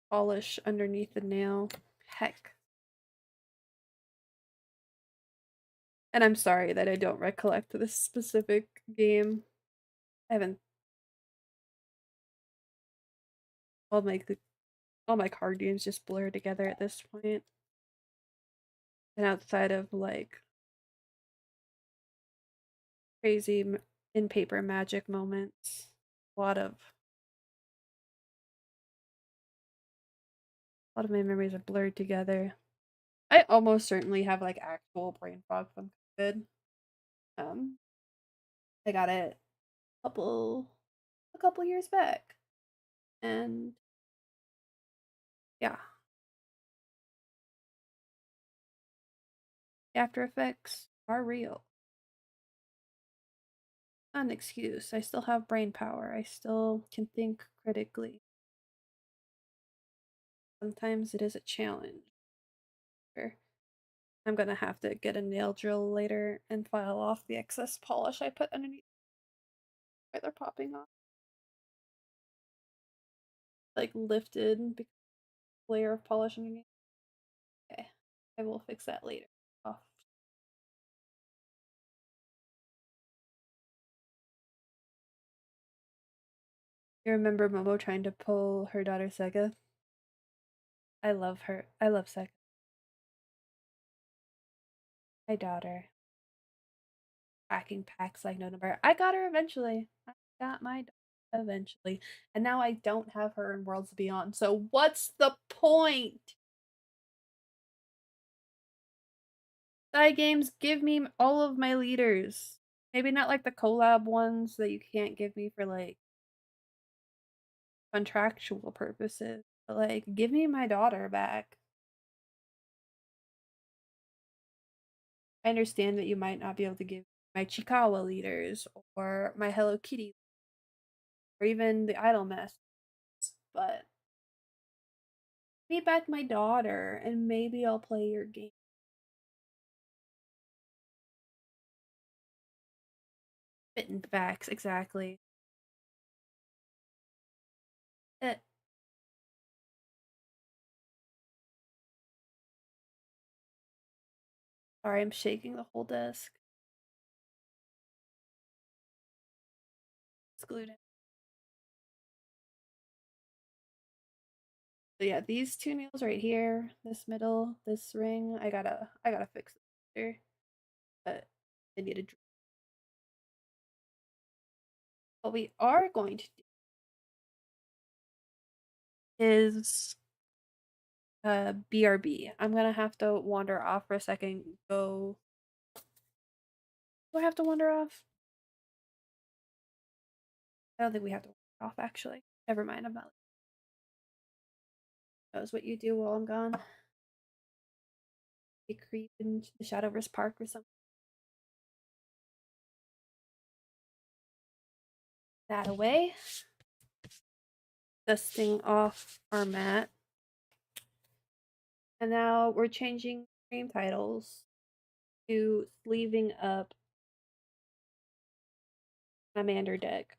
polish underneath the nail. Heck. And I'm sorry that I don't recollect this specific game. I haven't. I'll make the all my card games just blur together at this point. And outside of like crazy in paper magic moments, a lot of my memories are blurred together. I almost certainly have like actual brain fog from COVID. Um, I got it couple a couple years back, and yeah, after effects are real. Not an excuse. I still have brain power. I still can think critically. Sometimes it is a challenge. I'm gonna have to get a nail drill later and file off the excess polish I put underneath. Why they're popping off. Like lifted layer of polish underneath. Okay, I will fix that later. Off. You remember Momo trying to pull her daughter Sega? I love her. I love Sega. My daughter. Packing packs like no number. I got her eventually. I got my daughter eventually. And now I don't have her in Worlds Beyond. So what's the point? Side games, give me all of my leaders. Maybe not like the collab ones that you can't give me for like contractual purposes, but like give me my daughter back. I understand that you might not be able to give my Chikawa leaders or my Hello Kitty or even the Idol Mess, but give me back my daughter and maybe I'll play your game. Spitting facts, exactly. Eh, sorry, I'm shaking the whole desk. Excluded. So yeah, these two nails right here, this middle, this ring, I gotta fix it later. But I need a what we are going to do is BRB. I'm gonna have to wander off for a second. Go. Do I have to wander off? I don't think we have to wander off actually. Never mind. I'm not. Knows what you do while I'm gone. You creep into the Shadowverse Park or something. That away. Dusting off our mat. And now we're changing stream titles to sleeving up Commander deck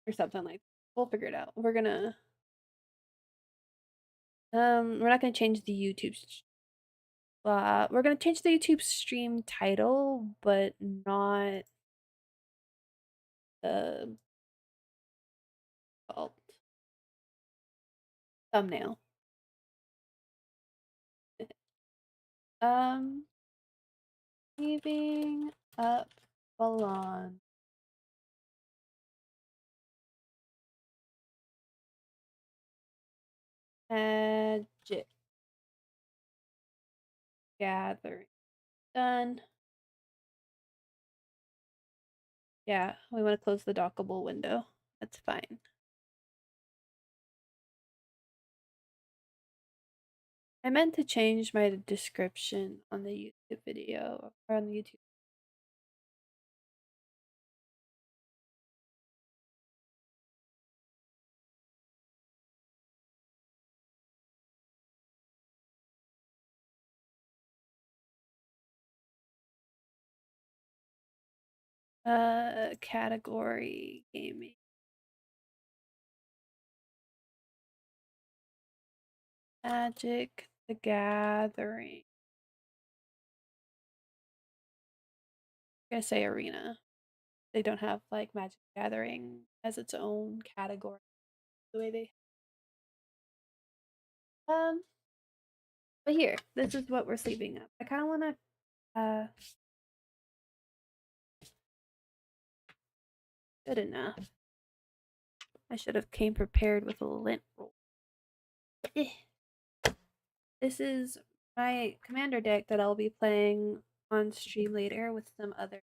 or something like that. We'll figure it out. We're not gonna change the YouTube. We're gonna change the YouTube stream title, but not the well, thumbnail. Um, Leaving up Balon. Magic gathering. Done. Yeah, we want to close the dockable window. That's fine. I meant to change my description on the YouTube video or on the YouTube. Category gaming. Magic the Gathering. I'm gonna say arena. They don't have like Magic the Gathering as its own category the way they But here, this is what we're sleeving up. I kind of want to, good enough. I should have came prepared with a lint roll. This is my commander deck that I'll be playing on stream later with some other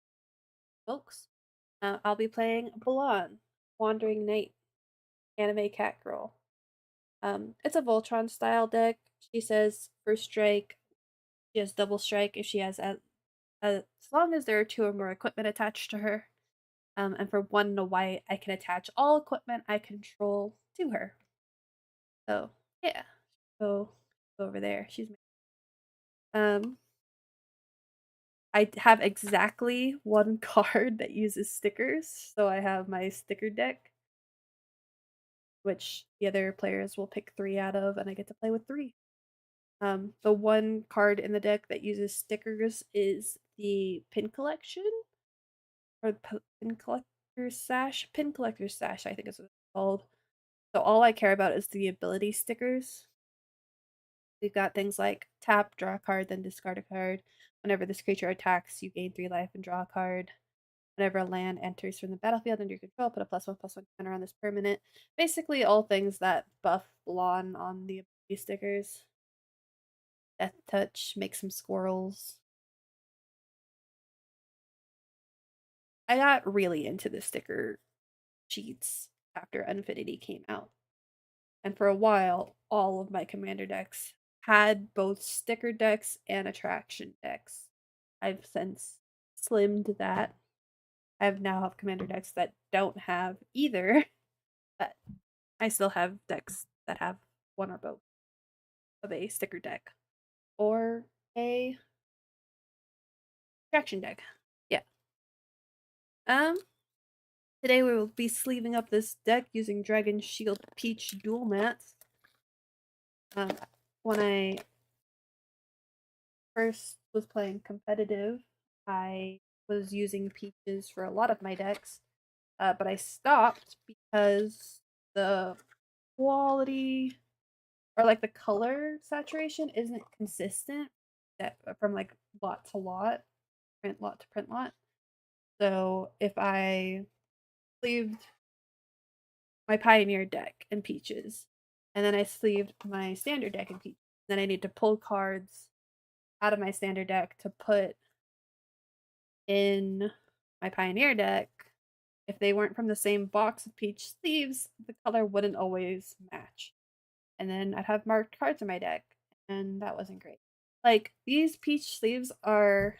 folks. I'll be playing Balan, Wandering Knight, Anime Cat Girl. It's a Voltron style deck. She says first strike, she has double strike if she has as long as there are 2 or more equipment attached to her. And for 1 and a white, I can attach all equipment I control to her. So yeah, go over there. She's I have exactly 1 card that uses stickers, so I have my sticker deck, which the other players will pick 3 out of, and I get to play with 3. The 1 card in the deck that uses stickers is the Pin Collection, or Pin Collector's Sash. Pin Collector's Sash, I think is what it's called. So all I care about is the ability stickers. We've got things like tap, draw a card, then discard a card. Whenever this creature attacks, you gain 3 life and draw a card. Whenever a land enters from the battlefield under your control, put a +1/+1 counter on this permanent. Basically, all things that buff Blonde on the ability stickers. Death Touch, make some squirrels. I got really into the sticker sheets after Infinity came out. And for a while, all of my commander decks had both sticker decks and attraction decks. I've since slimmed that. I now have commander decks that don't have either, but I still have decks that have 1 or both of a sticker deck or a attraction deck. Yeah. Today we will be sleeving up this deck using Dragon Shield Peach dual mats. When I first was playing competitive, I was using peaches for a lot of my decks, but I stopped because the quality or like the color saturation isn't consistent from like lot to lot, print lot to print lot. So if I sleeved my Pioneer deck in peaches, and then I sleeved my standard deck in peaches, then I need to pull cards out of my standard deck to put in my Pioneer deck. If they weren't from the same box of peach sleeves, the color wouldn't always match. And then I'd have marked cards in my deck, and that wasn't great. Like, these peach sleeves are,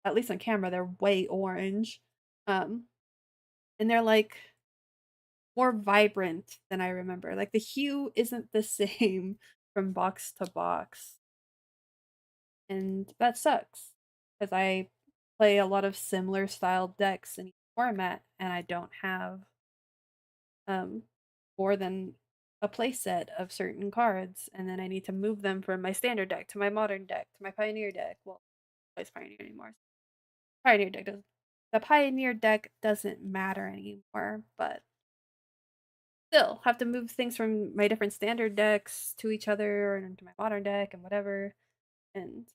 at least on camera, they're way orange. And they're like more vibrant than I remember. Like, the hue isn't the same from box to box. And that sucks because I play a lot of similar style decks in each format, and I don't have more than a playset of certain cards, and then I need to move them from my standard deck to my modern deck to my Pioneer deck. Well, I don't play Pioneer anymore. Pioneer deck doesn't. The Pioneer deck doesn't matter anymore, but still have to move things from my different standard decks to each other and into my modern deck and whatever. And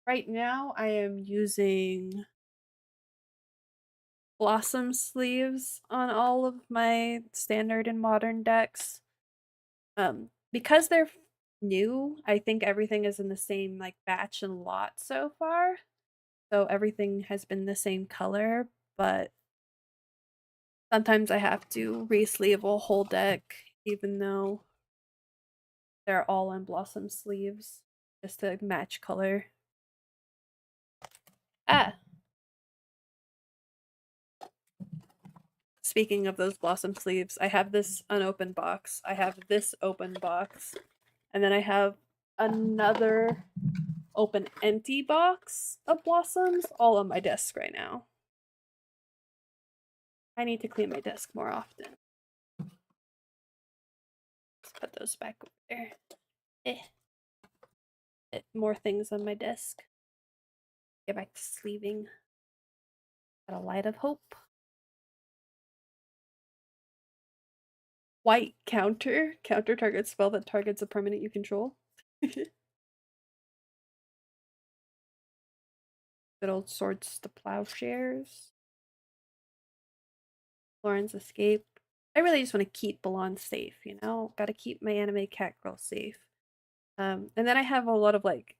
right now, I am using Blossom sleeves on all of my standard and modern decks. Because they're new, I think everything is in the same like batch and lot so far. So everything has been the same color, but sometimes I have to re-sleeve a whole deck, even though they're all in Blossom sleeves, just to match color. Ah. Speaking of those Blossom sleeves, I have this unopened box. I have this open box. And then I have another open empty box of Blossoms all on my desk right now. I need to clean my desk more often. Let's put those back over there. More things on my desk. Get back to sleeving. Got a light of hope. white counter. Counter target spell that targets a permanent you control. Good old swords to plowshares. Lauren's escape. I really just want to keep Balon safe, you know? Gotta keep my anime cat girl safe. And then I have a lot of like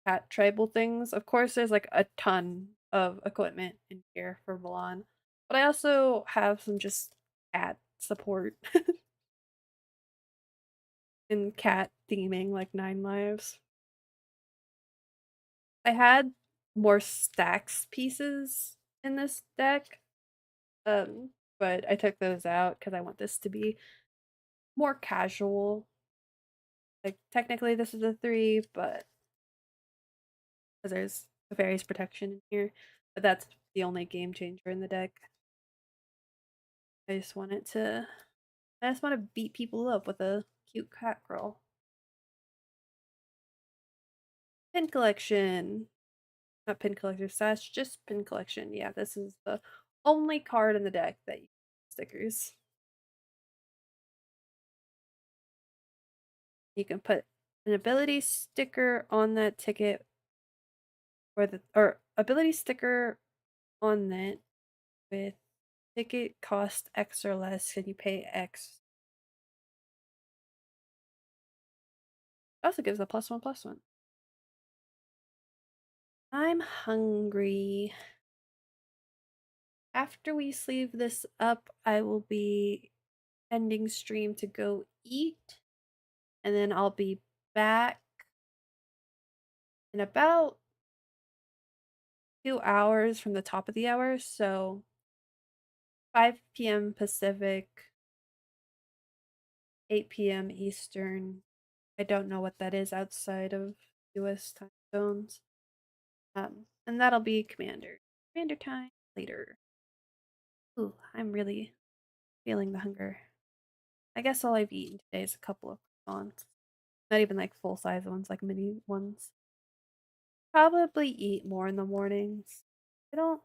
cat tribal things. Of course, there's like a ton of equipment in here for Balon, but I also have some just cat support and cat theming, like 9 lives. I had more stacks pieces in this deck, but I took those out because I want this to be more casual. Like technically this is a 3, but because there's a Fairies protection in here, but that's the only game changer in the deck. I just want it to I just want to beat people up with a cute cat girl. Pin collection. Not pin collector stash, just pin collection. Yeah, this is the only card in the deck that you stickers. You can put an ability sticker on that ticket or ability sticker on that with ticket cost X or less and you pay X. Also gives a +1/+1. I'm hungry. After we sleeve this up, I will be ending stream to go eat, and then I'll be back in about 2 hours from the top of the hour, so 5 p.m. Pacific, 8 p.m. Eastern. I don't know what that is outside of US time zones. And that'll be Commander. Commander time later. Ooh, I'm really feeling the hunger. I guess all I've eaten today is a couple of croissants. Not even like full size ones, like mini ones. Probably eat more in the mornings. I don't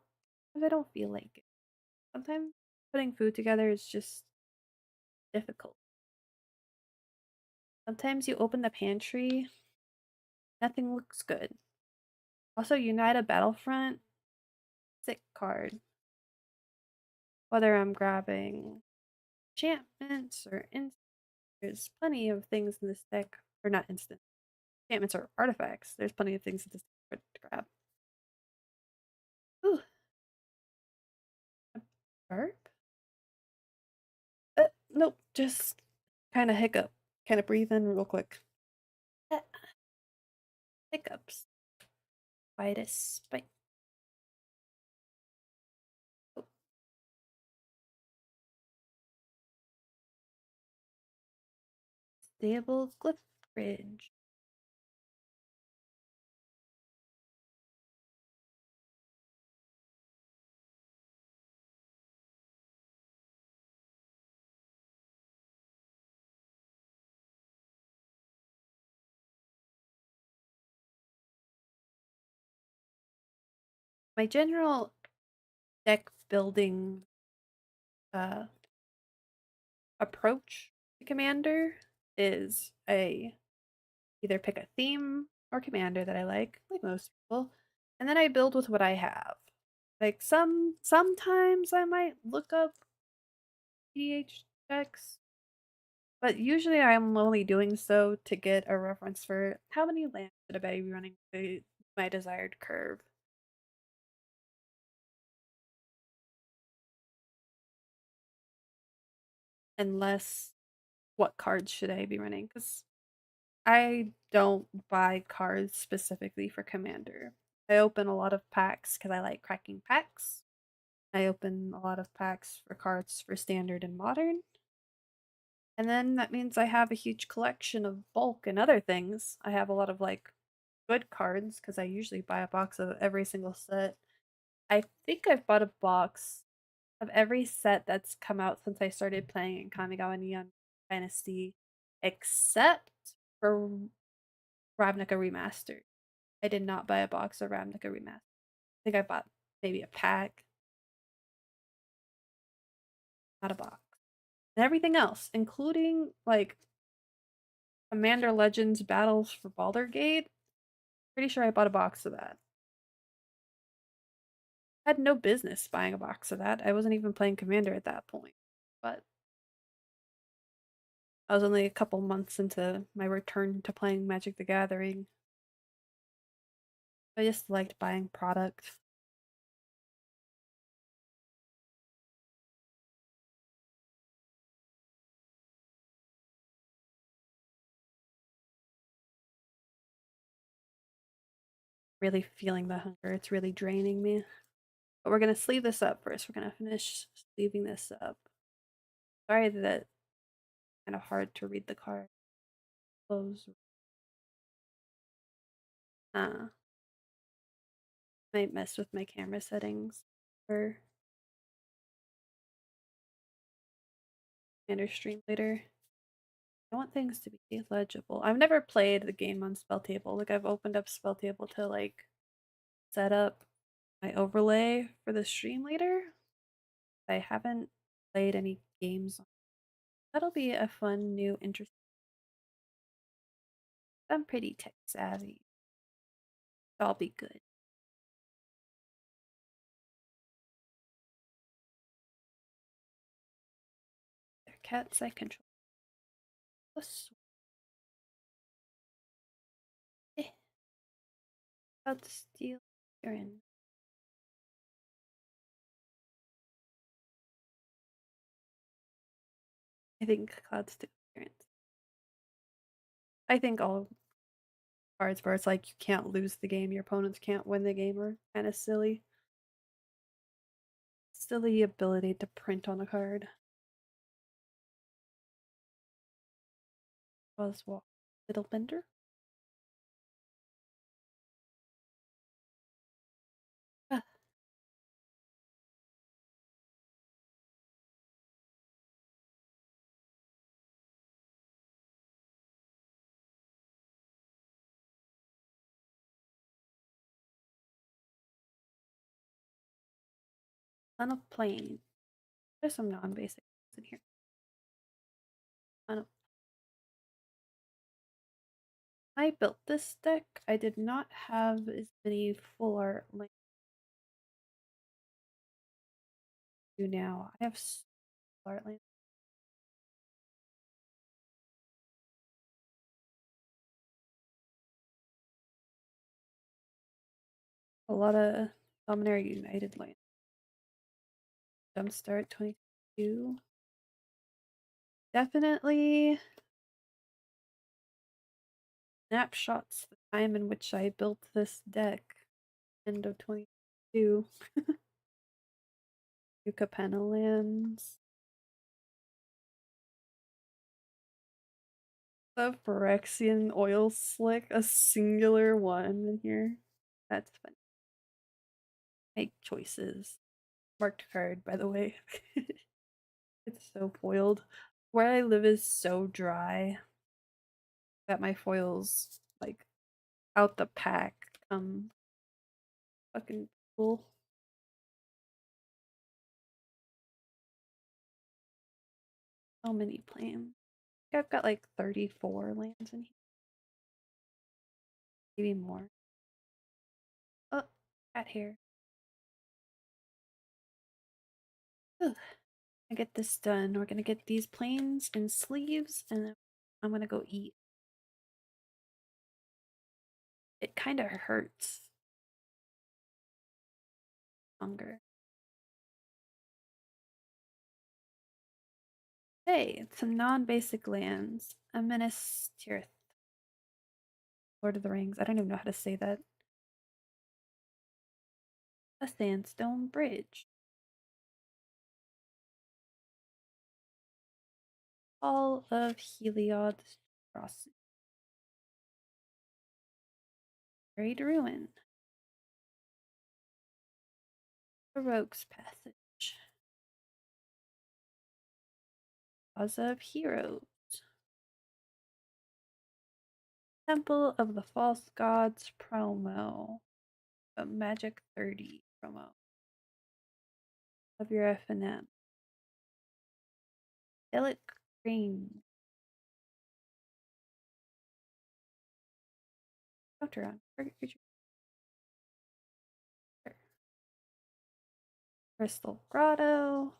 if I don't feel like it. Sometimes putting food together is just difficult. Sometimes you open the pantry, nothing looks good. Also, United Battlefront, sick card. Whether I'm grabbing enchantments or there's plenty of things in this deck, or not instant enchantments or artifacts. There's plenty of things in this deck to grab. Ooh, a burp? Nope, just kind of hiccup. Kind of breathe in real quick. Uh, Hiccups. Vitus spike. Oh, stable glyph bridge. My general deck building uh approach to Commander is I either pick a theme or commander that I like most people, and then I build with what I have. Like sometimes I might look up EDH decks, but usually I'm only doing so to get a reference for how many lands should I be running with my desired curve. And less what cards should I be running? Because I don't buy cards specifically for Commander. I open a lot of packs because I like cracking packs. I open a lot of packs for cards for Standard and Modern. And then that means I have a huge collection of bulk and other things. I have a lot of like good cards because I usually buy a box of every single set. I think I've bought a box of every set that's come out since I started playing in Kamigawa Neon Dynasty, except for Ravnica Remastered. I did not buy a box of Ravnica Remastered. I think I bought maybe a pack, not a box. and everything else, including like Commander Legends Battles for Baldur's Gate. Pretty sure I bought a box of that. I had no business buying a box of that. I wasn't even playing Commander at that point. But I was only a couple months into my return to playing Magic the Gathering. I just liked buying product. Really feeling the hunger. It's really draining me. But we're gonna sleeve this up first. We're gonna finish sleeving this up. Sorry that kind of hard to read the card. Close. Might mess with my camera settings for Commander stream later. I want things to be legible. I've never played the game on Spell Table. Like I've opened up Spell Table to like set up my overlay for the stream later. I haven't played any games. That'll be a fun, new, interesting. I'm pretty tech savvy. I'll be good. They're cats I control. Eh, about to steal urine. I think Cloud's the appearance. I think all cards where it's like you can't lose the game, your opponents can't win the game are kind of silly. Still the ability to print on a card. Oswald Little Bender. Ah, on a plane. There's some non-basic in here. On a I built this deck. I did not have as many full art like I do now. I have full art lands. A lot of Dominaria United lands. Jumpstart 22. Definitely snapshots the time in which I built this deck. End of 22. Yucca lands. The Phyrexian oil slick, a singular one in here. That's fun. Make choices. Marked card, by the way. It's so foiled. Where I live is so dry that my foils, like, out the pack, come fucking cool. So many plans. I've got like 34 lands in here. Maybe more. Oh, cat hair. Ugh. I get this done. We're gonna get these planes and sleeves, and then I'm gonna go eat. It kind of hurts. Hunger. Hey, some non-basic lands. A Minas Tirith. Lord of the Rings. I don't even know how to say that. A sandstone bridge. All of Heliod's crossing. Buried ruin. The Rogue's Passage. Plaza of Heroes. Temple of the False Gods promo. A Magic 30 promo. Of your FNM. Illic Green. Counter on target creature. Crystal Grotto.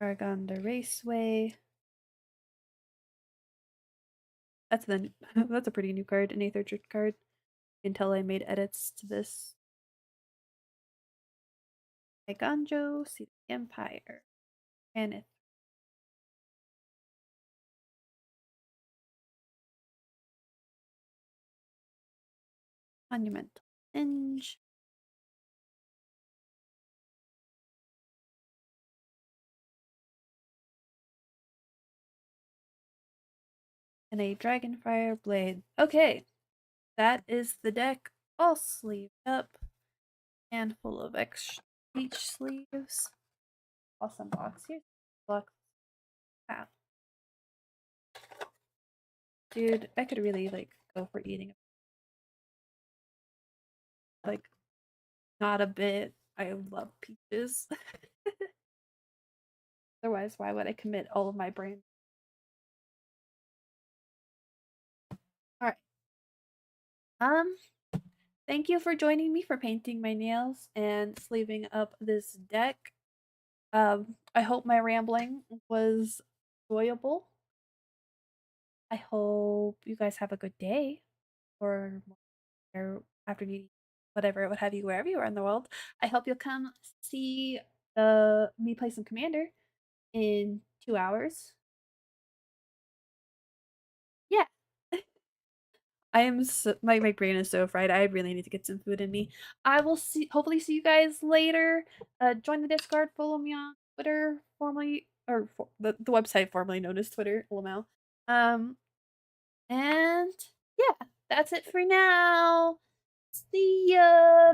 Argonda Raceway. That's that's a pretty new card, an 8th Orchard card. Until I made edits to this. Iganjo, Seed of the Empire. And Monumental Hinge. And a Dragonfire Blade. Okay, that is the deck all sleeved up and full of extra each sleeves. Awesome box here. Box. Wow. Dude, I could really like go for eating. Like, not a bit. I love peaches. Otherwise, why would I commit all of my brain? All right. Um, thank you for joining me for painting my nails and sleeving up this deck. I hope my rambling was enjoyable. I hope you guys have a good day or afternoon, whatever, what have you, wherever you are in the world. I hope you'll come see me play some Commander in 2 hours. Yeah. I am so, my brain is so fried. I really need to get some food in me. I will hopefully see you guys later. Join the Discord, follow me on Twitter, formerly or the website formerly known as Twitter, LML. And yeah, that's it for now. See ya.